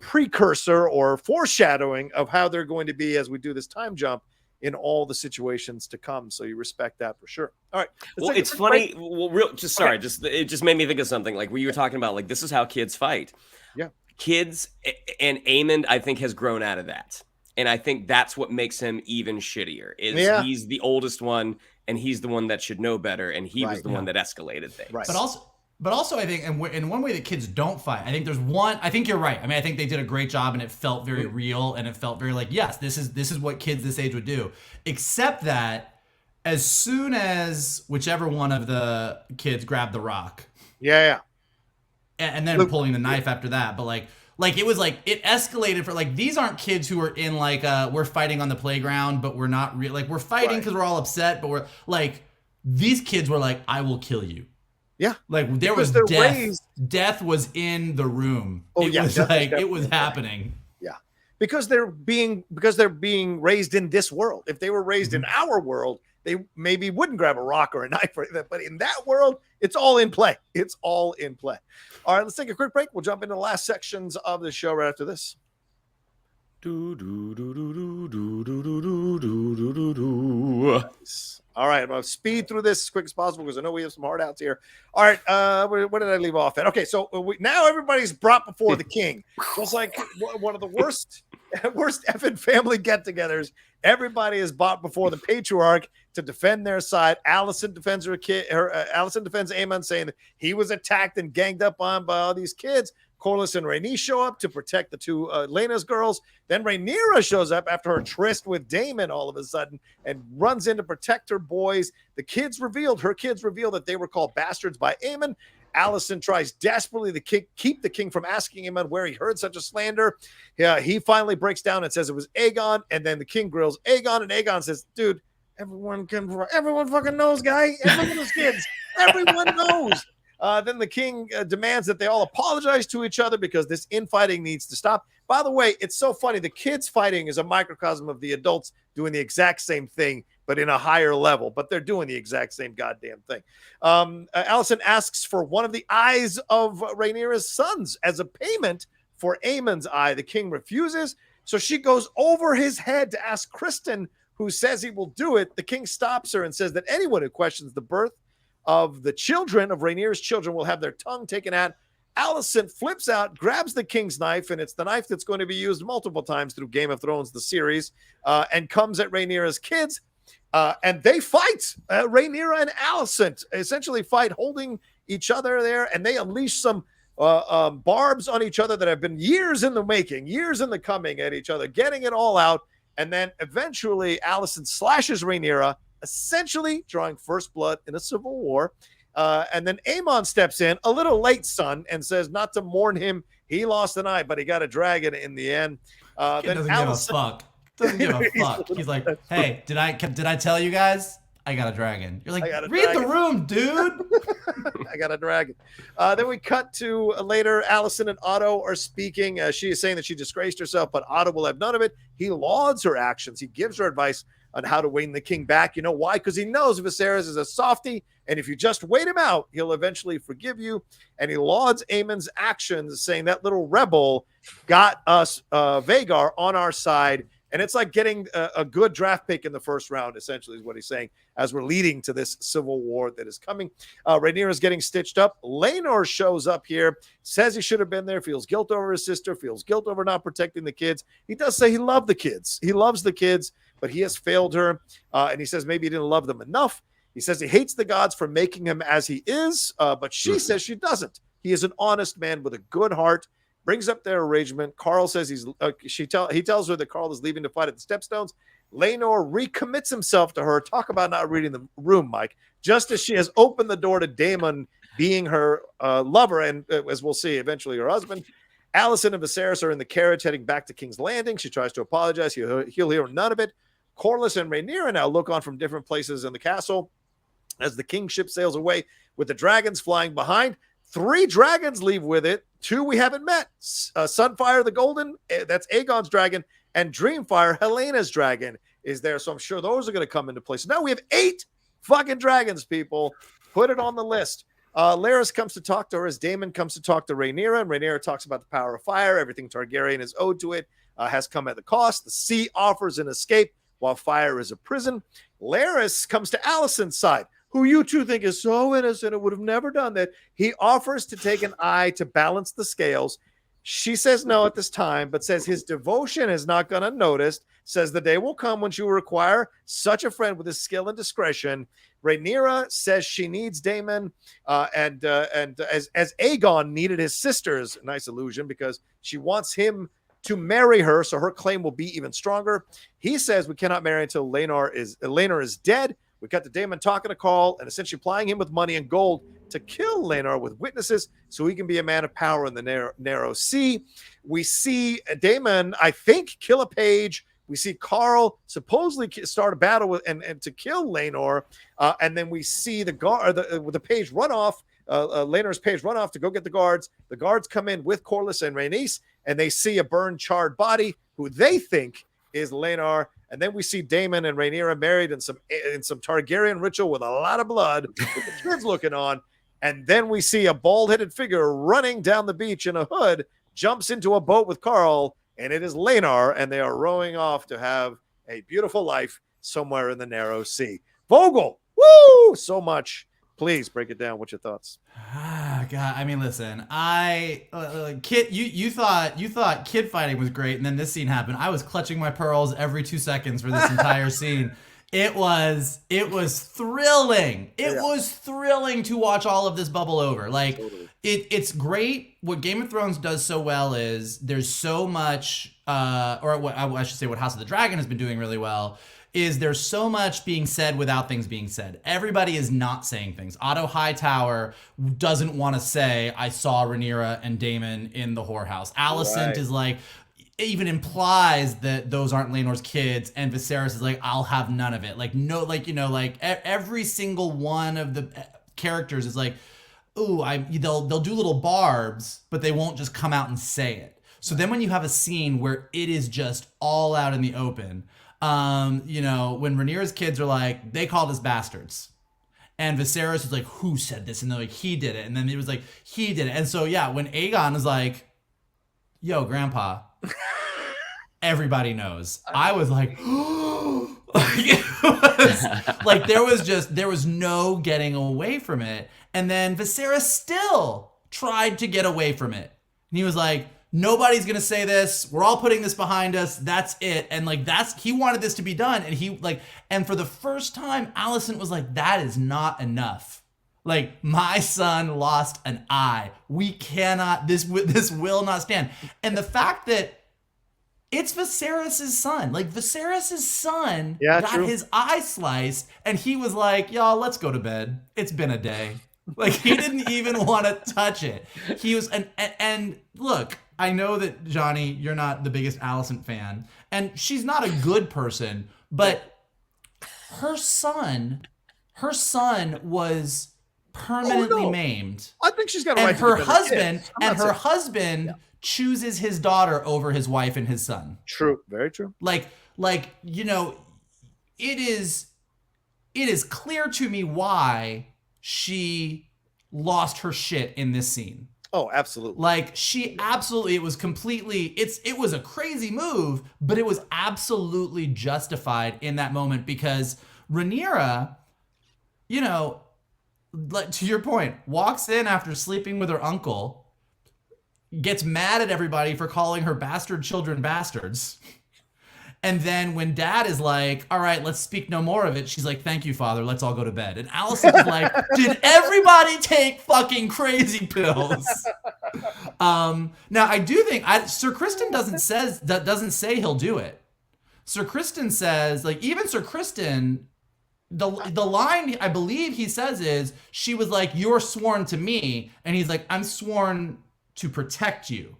precursor or foreshadowing of how they're going to be as we do this time jump in all the situations to come. So you respect that for sure. All right. Well, it's funny. Well, it just made me think of something like where you were talking about, like, this is how kids fight. Yeah. Kids, and Aemond, I think, has grown out of that. And I think that's what makes him even shittier he's the oldest one, and he's the one that should know better. And he was the one that escalated things. Right. But also, I think, and in one way that kids don't fight, I think there's one. I think you're right. I mean, I think they did a great job, and it felt very real, and it felt very like, yes, this is what kids this age would do. Except that, as soon as whichever one of the kids grabbed the rock, and then pulling the knife after that, but like it was like it escalated for like these aren't kids who are in like we're fighting on the playground, but we're not real. Like, we're fighting because we're all upset, but we're like these kids were like, I will kill you. Yeah, like there was death. Death was in the room. It was like it was happening. Yeah, because they're being raised in this world. If they were raised in our world, they maybe wouldn't grab a rock or a knife or anything. But in that world, it's all in play. It's all in play. All right, let's take a quick break. We'll jump into the last sections of the show right after this. Nice. All right, I'm going to speed through this as quick as possible because I know we have some hard outs here. All right, where did I leave off at? Okay, so now everybody's brought before the king. Just like one of the worst Worst effing family get-togethers. Everybody is bought before the patriarch to defend their side. Alicent defends her kid. Alicent defends Aemond, saying that he was attacked and ganged up on by all these kids. Corlys and Rhaenys show up to protect the two Laena's girls. Then Rhaenyra shows up after her tryst with Daemon all of a sudden and runs in to protect her boys. Her kids revealed that they were called bastards by Aemond. Alicent tries desperately to keep the king from asking him where he heard such a slander. Yeah, he finally breaks down and says it was Aegon, and then the king grills Aegon, and Aegon says, dude, everyone fucking knows, guy. Everyone knows, kids. Everyone knows. Then the king demands that they all apologize to each other because this infighting needs to stop. By the way, it's so funny. The kids fighting is a microcosm of the adults doing the exact same thing, but in a higher level. But they're doing the exact same goddamn thing. Alicent asks for one of the eyes of Rhaenyra's sons as a payment for Aemond's eye. The king refuses. So she goes over his head to ask Criston, who says he will do it. The king stops her and says that anyone who questions the birth of the children, of Rhaenyra's children, will have their tongue taken out. Alicent flips out, grabs the king's knife, and it's the knife that's going to be used multiple times through Game of Thrones, the series, and comes at Rhaenyra's kids. And they fight. Rhaenyra and Alicent essentially fight, holding each other there, and they unleash some barbs on each other that have been years in the making, years in the coming at each other, getting it all out. And then eventually Alicent slashes Rhaenyra, essentially drawing first blood in a civil war. And then Aemond steps in, a little late, son, and says not to mourn him. He lost an eye, but he got a dragon in the end. Then doesn't give a fuck. Doesn't give a fuck. He's like, hey, did I tell you guys? I got a dragon. You're like, read the room, dude. I got a dragon. Then we cut to later. Alicent and Otto are speaking. She is saying that she disgraced herself, but Otto will have none of it. He lauds her actions. He gives her advice on how to win the king back. You know why? Because he knows Viserys is a softie, and if you just wait him out, he'll eventually forgive you. And he lauds Aemond's actions, saying that little rebel got us Vhaegar on our side. And it's like getting a good draft pick in the first round, essentially, is what he's saying, as we're leading to this civil war that is coming. Rhaenyra is getting stitched up. Laenor shows up here, says he should have been there, feels guilt over his sister, feels guilt over not protecting the kids. He does say he loved the kids. He loves the kids, but he has failed her. And he says maybe he didn't love them enough. He says he hates the gods for making him as he is, but she says she doesn't. He is an honest man with a good heart. Brings up their arrangement. Qarl says he tells her that Qarl is leaving to fight at the Stepstones. Laenor recommits himself to her. Talk about not reading the room, Mike. Just as she has opened the door to Daemon being her lover, and as we'll see, eventually her husband. Alicent and Viserys are in the carriage heading back to King's Landing. She tries to apologize. He'll hear none of it. Corlys and Rhaenyra now look on from different places in the castle as the king's ship sails away with the dragons flying behind. 3 dragons leave with it. 2 we haven't met. Sunfire the Golden, that's Aegon's dragon, and Dreamfire, Helena's dragon, is there. So I'm sure those are going to come into place. Now we have 8 fucking dragons, people. Put it on the list. Larys comes to talk to her as Daemon comes to talk to Rhaenyra, and Rhaenyra talks about the power of fire. Everything Targaryen is owed to it has come at the cost. The sea offers an escape while fire is a prison. Larys comes to Alicent's side, who you two think is so innocent and would have never done that. He offers to take an eye to balance the scales. She says no at this time, but says his devotion is not gone unnoticed, says the day will come when she will require such a friend with his skill and discretion. Rhaenyra says she needs Daemon, and as Aegon needed his sisters, nice illusion, because she wants him to marry her, so her claim will be even stronger. He says we cannot marry until Laenor is dead. We got the Daemon talking to Qarl and essentially plying him with money and gold to kill Laenor with witnesses so he can be a man of power in the narrow sea. We see Daemon, I think, kill a page. We see Qarl supposedly start a battle with and to kill Laenor. And then we see the page run off, Laenor's page run off to go get the guards. The guards come in with Corlys and Rhaenys, and they see a burned, charred body who they think is Laenor. And then we see Daemon and Rhaenyra married in some Targaryen ritual with a lot of blood, with the kids looking on. And then we see a bald-headed figure running down the beach in a hood, jumps into a boat with Qarl, and it is Laenor, and they are rowing off to have a beautiful life somewhere in the narrow sea. Vogel, woo! So much Please break it down. What's your thoughts? God, I mean, listen, Kit, you thought kid fighting was great, and then this scene happened. I was clutching my pearls every 2 seconds for this entire scene. It was thrilling. It was thrilling to watch all of this bubble over. Like, totally. It's great. What Game of Thrones does so well is there's so much, or what I should say, what House of the Dragon has been doing really well is there's so much being said without things being said. Everybody is not saying things. Otto Hightower doesn't want to say, I saw Rhaenyra and Daemon in the whorehouse. Alicent is like, even implies that those aren't Laenor's kids, and Viserys is like, I'll have none of it. Like, no, like, you know, like every single one of the characters is like, ooh, they'll do little barbs, but they won't just come out and say it. So then when you have a scene where it is just all out in the open, you know, when Rhaenyra's kids are like, they called us bastards. And Viserys is like, who said this? And they're like, he did it. And then it was like, he did it. And so, yeah, when Aegon is like, yo, grandpa, everybody knows. I was like, like there was no getting away from it. And then Viserys still tried to get away from it. And he was like, nobody's going to say this. We're all putting this behind us. That's it. And like, he wanted this to be done. And he like, and for the first time, Alicent was like, that is not enough. Like, my son lost an eye. We cannot, this will not stand. And the fact that it's Viserys' son. Like, Viserys' son got his eye sliced, and he was like, y'all, let's go to bed. It's been a day. Like, he didn't even want to touch it. He was, and look, I know that, Johnny, you're not the biggest Alicent fan, and she's not a good person, but her son was permanently maimed. I think she's got a right to her husband chooses his daughter over his wife and his son. True, very true. Like you know, it is clear to me why she lost her shit in this scene. Oh, absolutely. Like, she absolutely, it was a crazy move, but it was absolutely justified in that moment because Rhaenyra, you know, like, to your point, walks in after sleeping with her uncle, gets mad at everybody for calling her bastard children bastards. And then when dad is like, all right, let's speak no more of it, she's like, thank you, father, let's all go to bed. And Alicent is like, did everybody take fucking crazy pills? Now, I do think, Sir Criston doesn't say he'll do it. Sir Criston says, like, even Sir Criston, the line I believe he says is, she was like, you're sworn to me. And he's like, I'm sworn to protect you.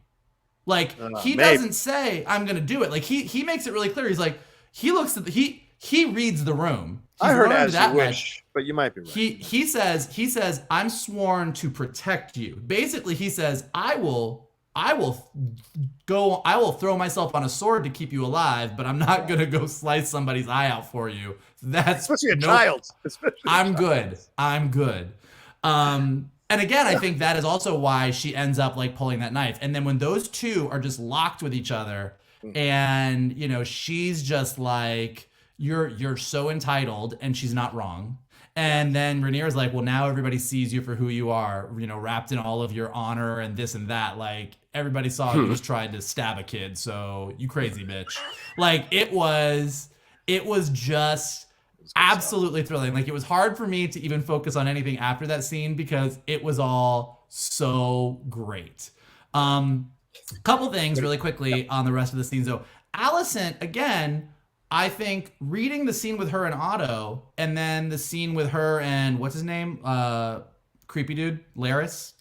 Like, he doesn't say, I'm going to do it. Like, he makes it really clear. He's like, he looks at he reads the room. I heard as you wish, but you might be right. He says, I'm sworn to protect you. Basically, he says, I will throw myself on a sword to keep you alive, but I'm not going to go slice somebody's eye out for you. That's especially a child. I'm good. And again, I think that is also why she ends up like pulling that knife. And then when those two are just locked with each other and, you know, she's just like, you're so entitled, and she's not wrong. And then Rhaenyra's like, well, now everybody sees you for who you are, you know, wrapped in all of your honor and this and that. Like, everybody saw you just tried to stab a kid. So you crazy bitch. Like, it was just absolutely thrilling. Like, it was hard for me to even focus on anything after that scene because it was all so great. Couple things really quickly on the rest of the scenes though. Alicent, again, I think reading the scene with her and Otto, and then the scene with her and what's his name? Creepy dude, Larys.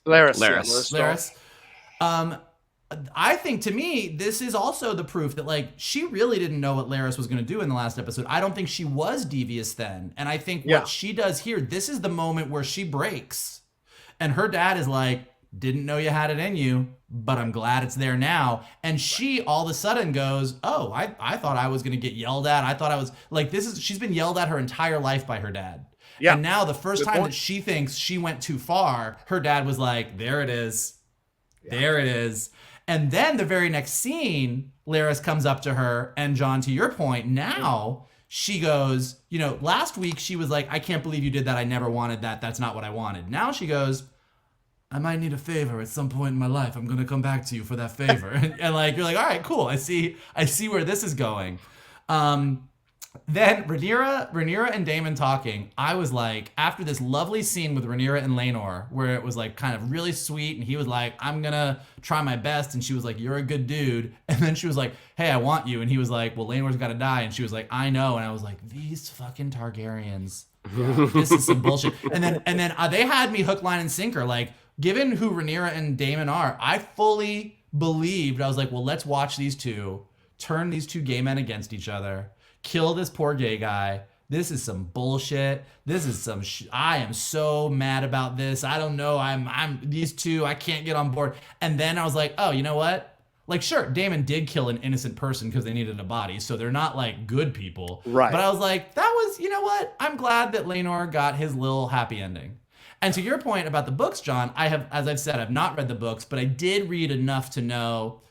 I think, to me, this is also the proof that, like, she really didn't know what Larys was going to do in the last episode. I don't think she was devious then. And I think what she does here, this is the moment where she breaks. And her dad is like, didn't know you had it in you, but I'm glad it's there now. And she all of a sudden goes, oh, I thought I was going to get yelled at. I thought I was, like, she's been yelled at her entire life by her dad. Yeah. And now the first time that she thinks she went too far, her dad was like, there it is. Yeah. There it is. And then the very next scene, Larys comes up to her, and John, to your point, now she goes, last week she was like, I can't believe you did that. I never wanted that. That's not what I wanted. Now she goes, I might need a favor at some point in my life. I'm going to come back to you for that favor. and like, you're like, all right, cool. I see where this is going. Then Rhaenyra and Daemon talking, I was like, after this lovely scene with Rhaenyra and Laenor, where it was like kind of really sweet, and he was like, I'm gonna try my best, and she was like, you're a good dude, and then she was like, hey, I want you, and he was like, well, Laenor's gotta die, and she was like, I know, and I was like, these fucking Targaryens, this is some bullshit. And then they had me hook, line, and sinker. Like, given who Rhaenyra and Daemon are, I fully believed, I was like, well, let's watch these two turn these two gay men against each other, kill this poor gay guy. This is some bullshit. This is some I am so mad about this. I don't know. I'm these two, I can't get on board. And then I was like, oh, you know what? Like, sure, Daemon did kill an innocent person because they needed a body, so they're not like good people. Right. But I was like, that was, you know what? I'm glad that Laenor got his little happy ending. And to your point about the books, John, I have, as I've said, I've not read the books, but I did read enough to know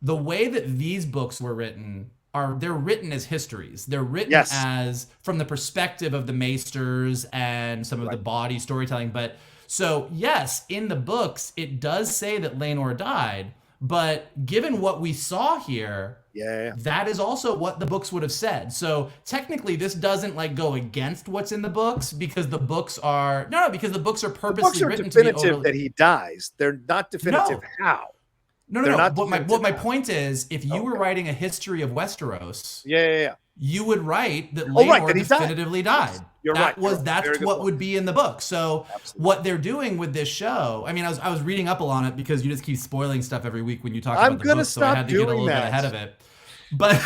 the way that these books were written they're written as histories. They're written as from the perspective of the maesters and some of the body storytelling. But so yes, in the books, it does say that Laenor died, but given what we saw here, that is also what the books would have said. So technically this doesn't like go against what's in the books because the books are because the books are purposely written to be definitive that he dies. They're not definitive how. No. What my point is, if you were writing a history of Westeros, you would write that Laenor definitively died. That's what would be in the book. So what they're doing with this show, I mean, I was reading up on it because you just keep spoiling stuff every week when you talk about the book, so I had to get a little bit ahead of it. But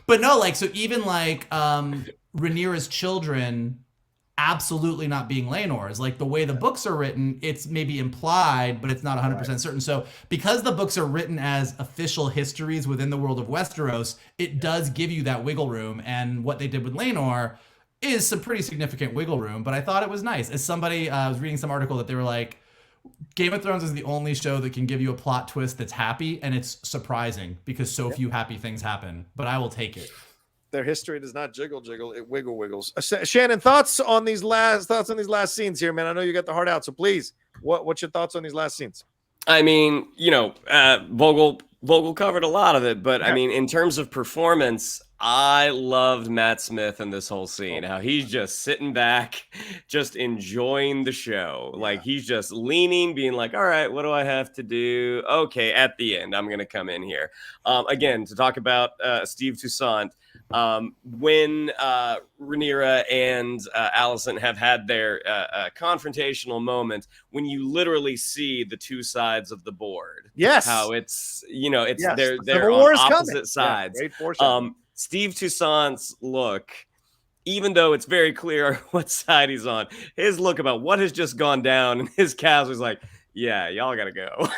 but no, like, so even like Rhaenyra's children absolutely not being Laenor's. Like the way the books are written, it's maybe implied, but it's not 100% certain. So because the books are written as official histories within the world of Westeros, it does give you that wiggle room. And what they did with Laenor is some pretty significant wiggle room, but I thought it was nice. As somebody, I was reading some article that they were like, Game of Thrones is the only show that can give you a plot twist that's happy, and it's surprising because so few happy things happen, but I will take it. Their history does not jiggle, it wiggles. Shannon, thoughts on these last scenes here, man? I know you got the heart out, so please, what's your thoughts on these last scenes? I mean, Vogel covered a lot of it, but I mean, in terms of performance, I loved Matt Smith in this whole scene. How he's just sitting back, just enjoying the show. Like he's just leaning, being like, all right, what do I have to do? Okay, at the end, I'm going to come in here. Again, to talk about Steve Toussaint, when Rhaenyra and Alicent have had their confrontational moment, when you literally see the two sides of the board. Yes. How it's, they're on opposite sides. Steve Toussaint's look, even though it's very clear what side he's on, his look about what has just gone down and his cast was like, yeah, y'all gotta go.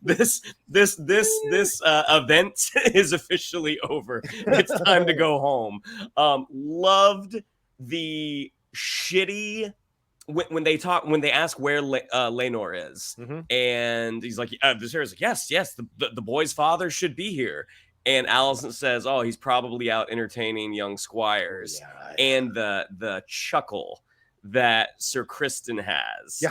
This event is officially over. It's time to go home. Loved the shitty when they ask where Laenor is, and he's like, Viserys like, yes, the boy's father should be here. And Alicent says, oh, he's probably out entertaining young squires. And the chuckle that Sir Criston has.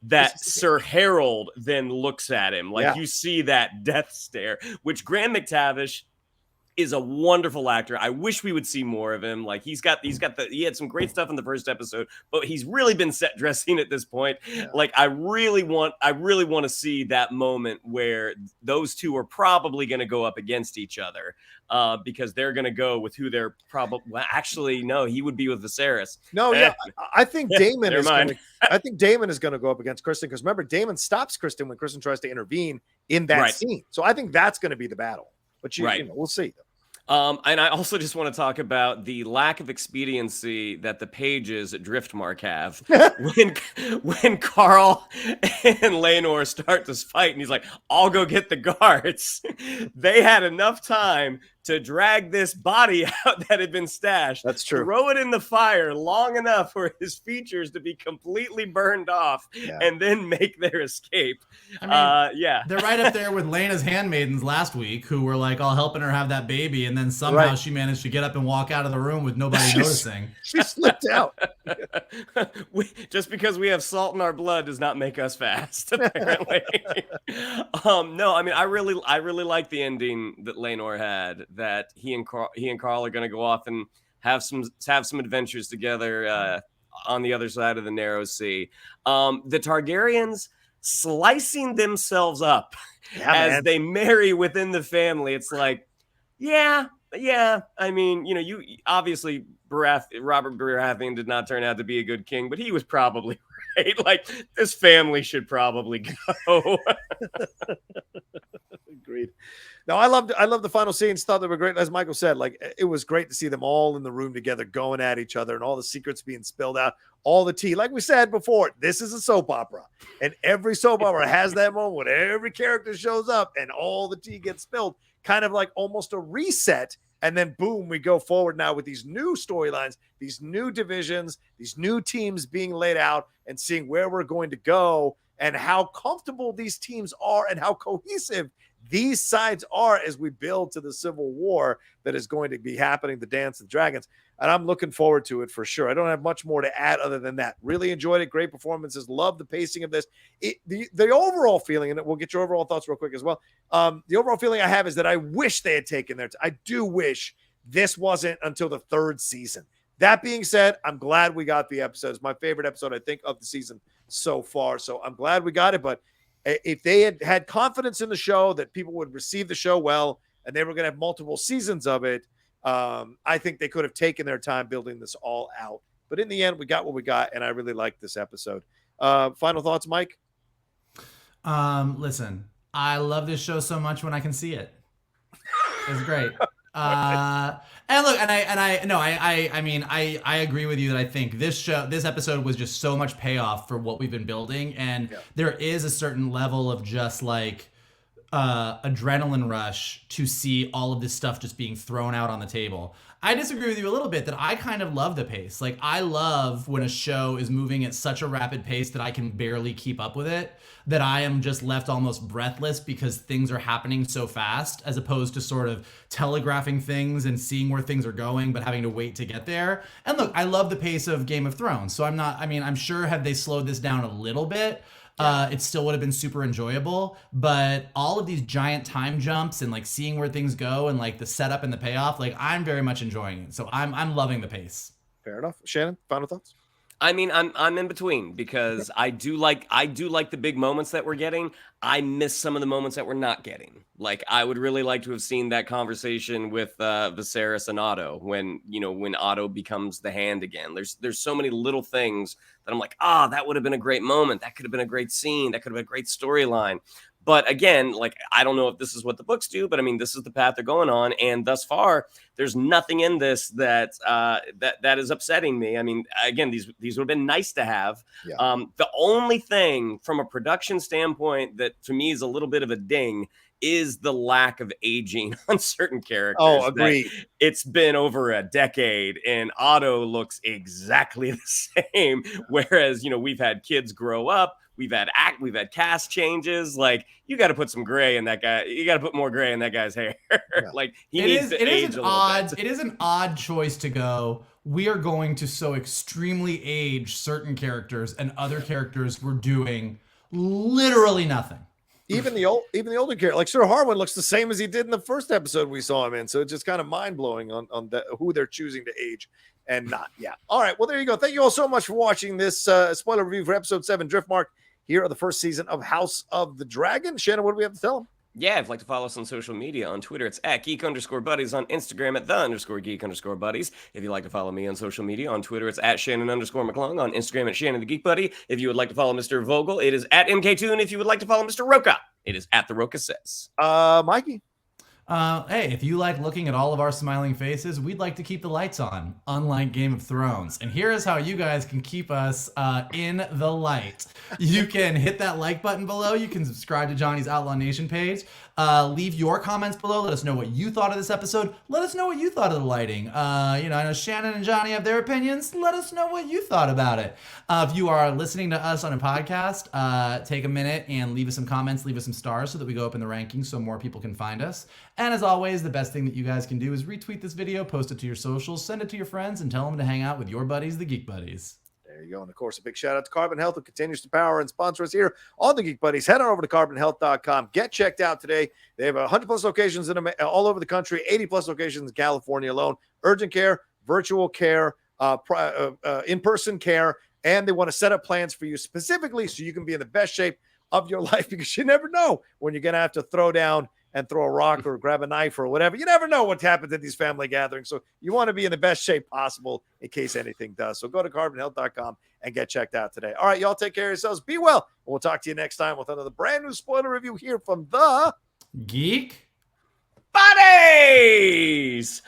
That Sir Harold then looks at him like you see that death stare, which Graham McTavish is a wonderful actor. I wish we would see more of him. Like he had some great stuff in the first episode, but he's really been set dressing at this point. Like I really want to see that moment where those two are probably going to go up against each other because they're going to go with who they're probably. Well, actually, no, he would be with Viserys. No, I think Daemon is. I think Daemon is going to go up against Criston because remember, Daemon stops Criston when Criston tries to intervene in that scene. So I think that's going to be the battle. But we'll see. And I also just want to talk about the lack of expediency that the pages at Driftmark have when Qarl and Laenor start this fight, and he's like, "I'll go get the guards." They had enough time to drag this body out that had been stashed. That's true. Throw it in the fire long enough for his features to be completely burned off, and then make their escape. I mean, they're right up there with Laena's handmaidens last week, who were like all helping her have that baby, and then somehow she managed to get up and walk out of the room with nobody noticing. She slipped out. Just because we have salt in our blood does not make us fast, apparently. No, I mean, I really like the ending that Laenor had. That he and Qarl are going to go off and have some adventures together on the other side of the Narrow Sea. The Targaryens slicing themselves up as they marry within the family. It's like, yeah. I mean, you obviously Robert Baratheon did not turn out to be a good king, but he was probably right. Like, this family should probably go. Agreed. No, I loved the final scenes. Thought they were great. As Michael said, like, it was great to see them all in the room together, going at each other, and all the secrets being spilled out, all the tea. Like we said before, this is a soap opera, and every soap opera has that moment when every character shows up and all the tea gets spilled, kind of like almost a reset. And then boom, we go forward now with these new storylines, these new divisions, these new teams being laid out, and seeing where we're going to go and how comfortable these teams are and how cohesive these sides are as we build to the civil war that is going to be happening, the Dance of Dragons. And I'm looking forward to it for sure. I don't have much more to add other than that. Really enjoyed it. Great performances. Love the pacing of this. The overall feeling, and we'll get your overall thoughts real quick as well. The overall feeling I have is that I wish they had taken their time. I do wish this wasn't until the third season. That being said, I'm glad we got the episode. It's my favorite episode, I think, of the season so far. So I'm glad we got it. But if they had confidence in the show that people would receive the show well and they were going to have multiple seasons of it, I think they could have taken their time building this all out. But in the end, we got what we got, and I really liked this episode. Final thoughts, Mike? Listen, I love this show so much when I can see it. It's great. And look, I agree with you that I think this episode was just so much payoff for what we've been building, and there is a certain level of just like adrenaline rush to see all of this stuff just being thrown out on the table. I disagree with you a little bit that I kind of love the pace. Like, I love when a show is moving at such a rapid pace that I can barely keep up with it, that I am just left almost breathless because things are happening so fast, as opposed to sort of telegraphing things and seeing where things are going, but having to wait to get there. And look, I love the pace of Game of Thrones. So I'm sure had they slowed this down a little bit, it still would have been super enjoyable. But all of these giant time jumps and like seeing where things go and like the setup and the payoff, like, I'm very much enjoying it. So I'm loving the pace. Fair enough. Shannon, final thoughts? I mean, I'm in between, because I do like the big moments that we're getting. I miss some of the moments that we're not getting. Like, I would really like to have seen that conversation with Viserys and Otto when Otto becomes the Hand again. There's so many little things that I'm like, that would have been a great moment. That could have been a great scene. That could have been a great storyline. But again, like, I don't know if this is what the books do, but I mean, this is the path they're going on. And thus far, there's nothing in this that is upsetting me. I mean, again, these would have been nice to have. Yeah. The only thing from a production standpoint that to me is a little bit of a ding is the lack of aging on certain characters. Oh, agreed. It's been over a decade and Otto looks exactly the same. Whereas, we've had kids grow up. We've had cast changes. Like, you got to put some gray in that guy. You got to put more gray in that guy's hair. Yeah. Like, he needs to age a little bit. It is an odd choice to go, we are going to so extremely age certain characters, and other characters were doing literally nothing. Even the older character, like Sir Harwin, looks the same as he did in the first episode we saw him in. So it's just kind of mind blowing on who they're choosing to age and not. Yeah. All right. Well, there you go. Thank you all so much for watching this spoiler review for episode 7, Driftmark, here on the first season of House of the Dragon. Shannon, what do we have to tell them? Yeah, if you'd like to follow us on social media, on Twitter, it's @geek_buddies, on Instagram at @the_geek_buddies. If you'd like to follow me on social media, on Twitter, it's @Shannon_McClung, on Instagram at Shannon the Geek Buddy. If you would like to follow Mr. Vogel, it is @MKToon. If you would like to follow Mr. Rocha, it is @the Rocha Says. Mikey. Hey, if you like looking at all of our smiling faces, we'd like to keep the lights on, unlike Game of Thrones. And here is how you guys can keep us in the light. You can hit that like button below. You can subscribe to Johnny's Outlaw Nation page. Leave your comments below. Let us know what you thought of this episode. Let us know what you thought of the lighting. I know Shannon and Johnny have their opinions. Let us know what you thought about it. If you are listening to us on a podcast, take a minute and leave us some comments, leave us some stars so that we go up in the rankings so more people can find us. And as always, the best thing that you guys can do is retweet this video, post it to your socials, send it to your friends, and tell them to hang out with your buddies, the Geek Buddies. There you go. And of course, a big shout out to Carbon Health, who continues to power and sponsor us here on the Geek Buddies. Head on over to carbonhealth.com. Get checked out today. They have 100 plus locations all over the country, 80 plus locations in California alone. Urgent care, virtual care, in-person care, and they want to set up plans for you specifically so you can be in the best shape of your life, because you never know when you're going to have to throw down and throw a rock or grab a knife or whatever. You never know what happens at these family gatherings. So you want to be in the best shape possible in case anything does. So go to carbonhealth.com and get checked out today. All right, y'all take care of yourselves. Be well. We'll talk to you next time with another brand new spoiler review here from the Geek Buddies.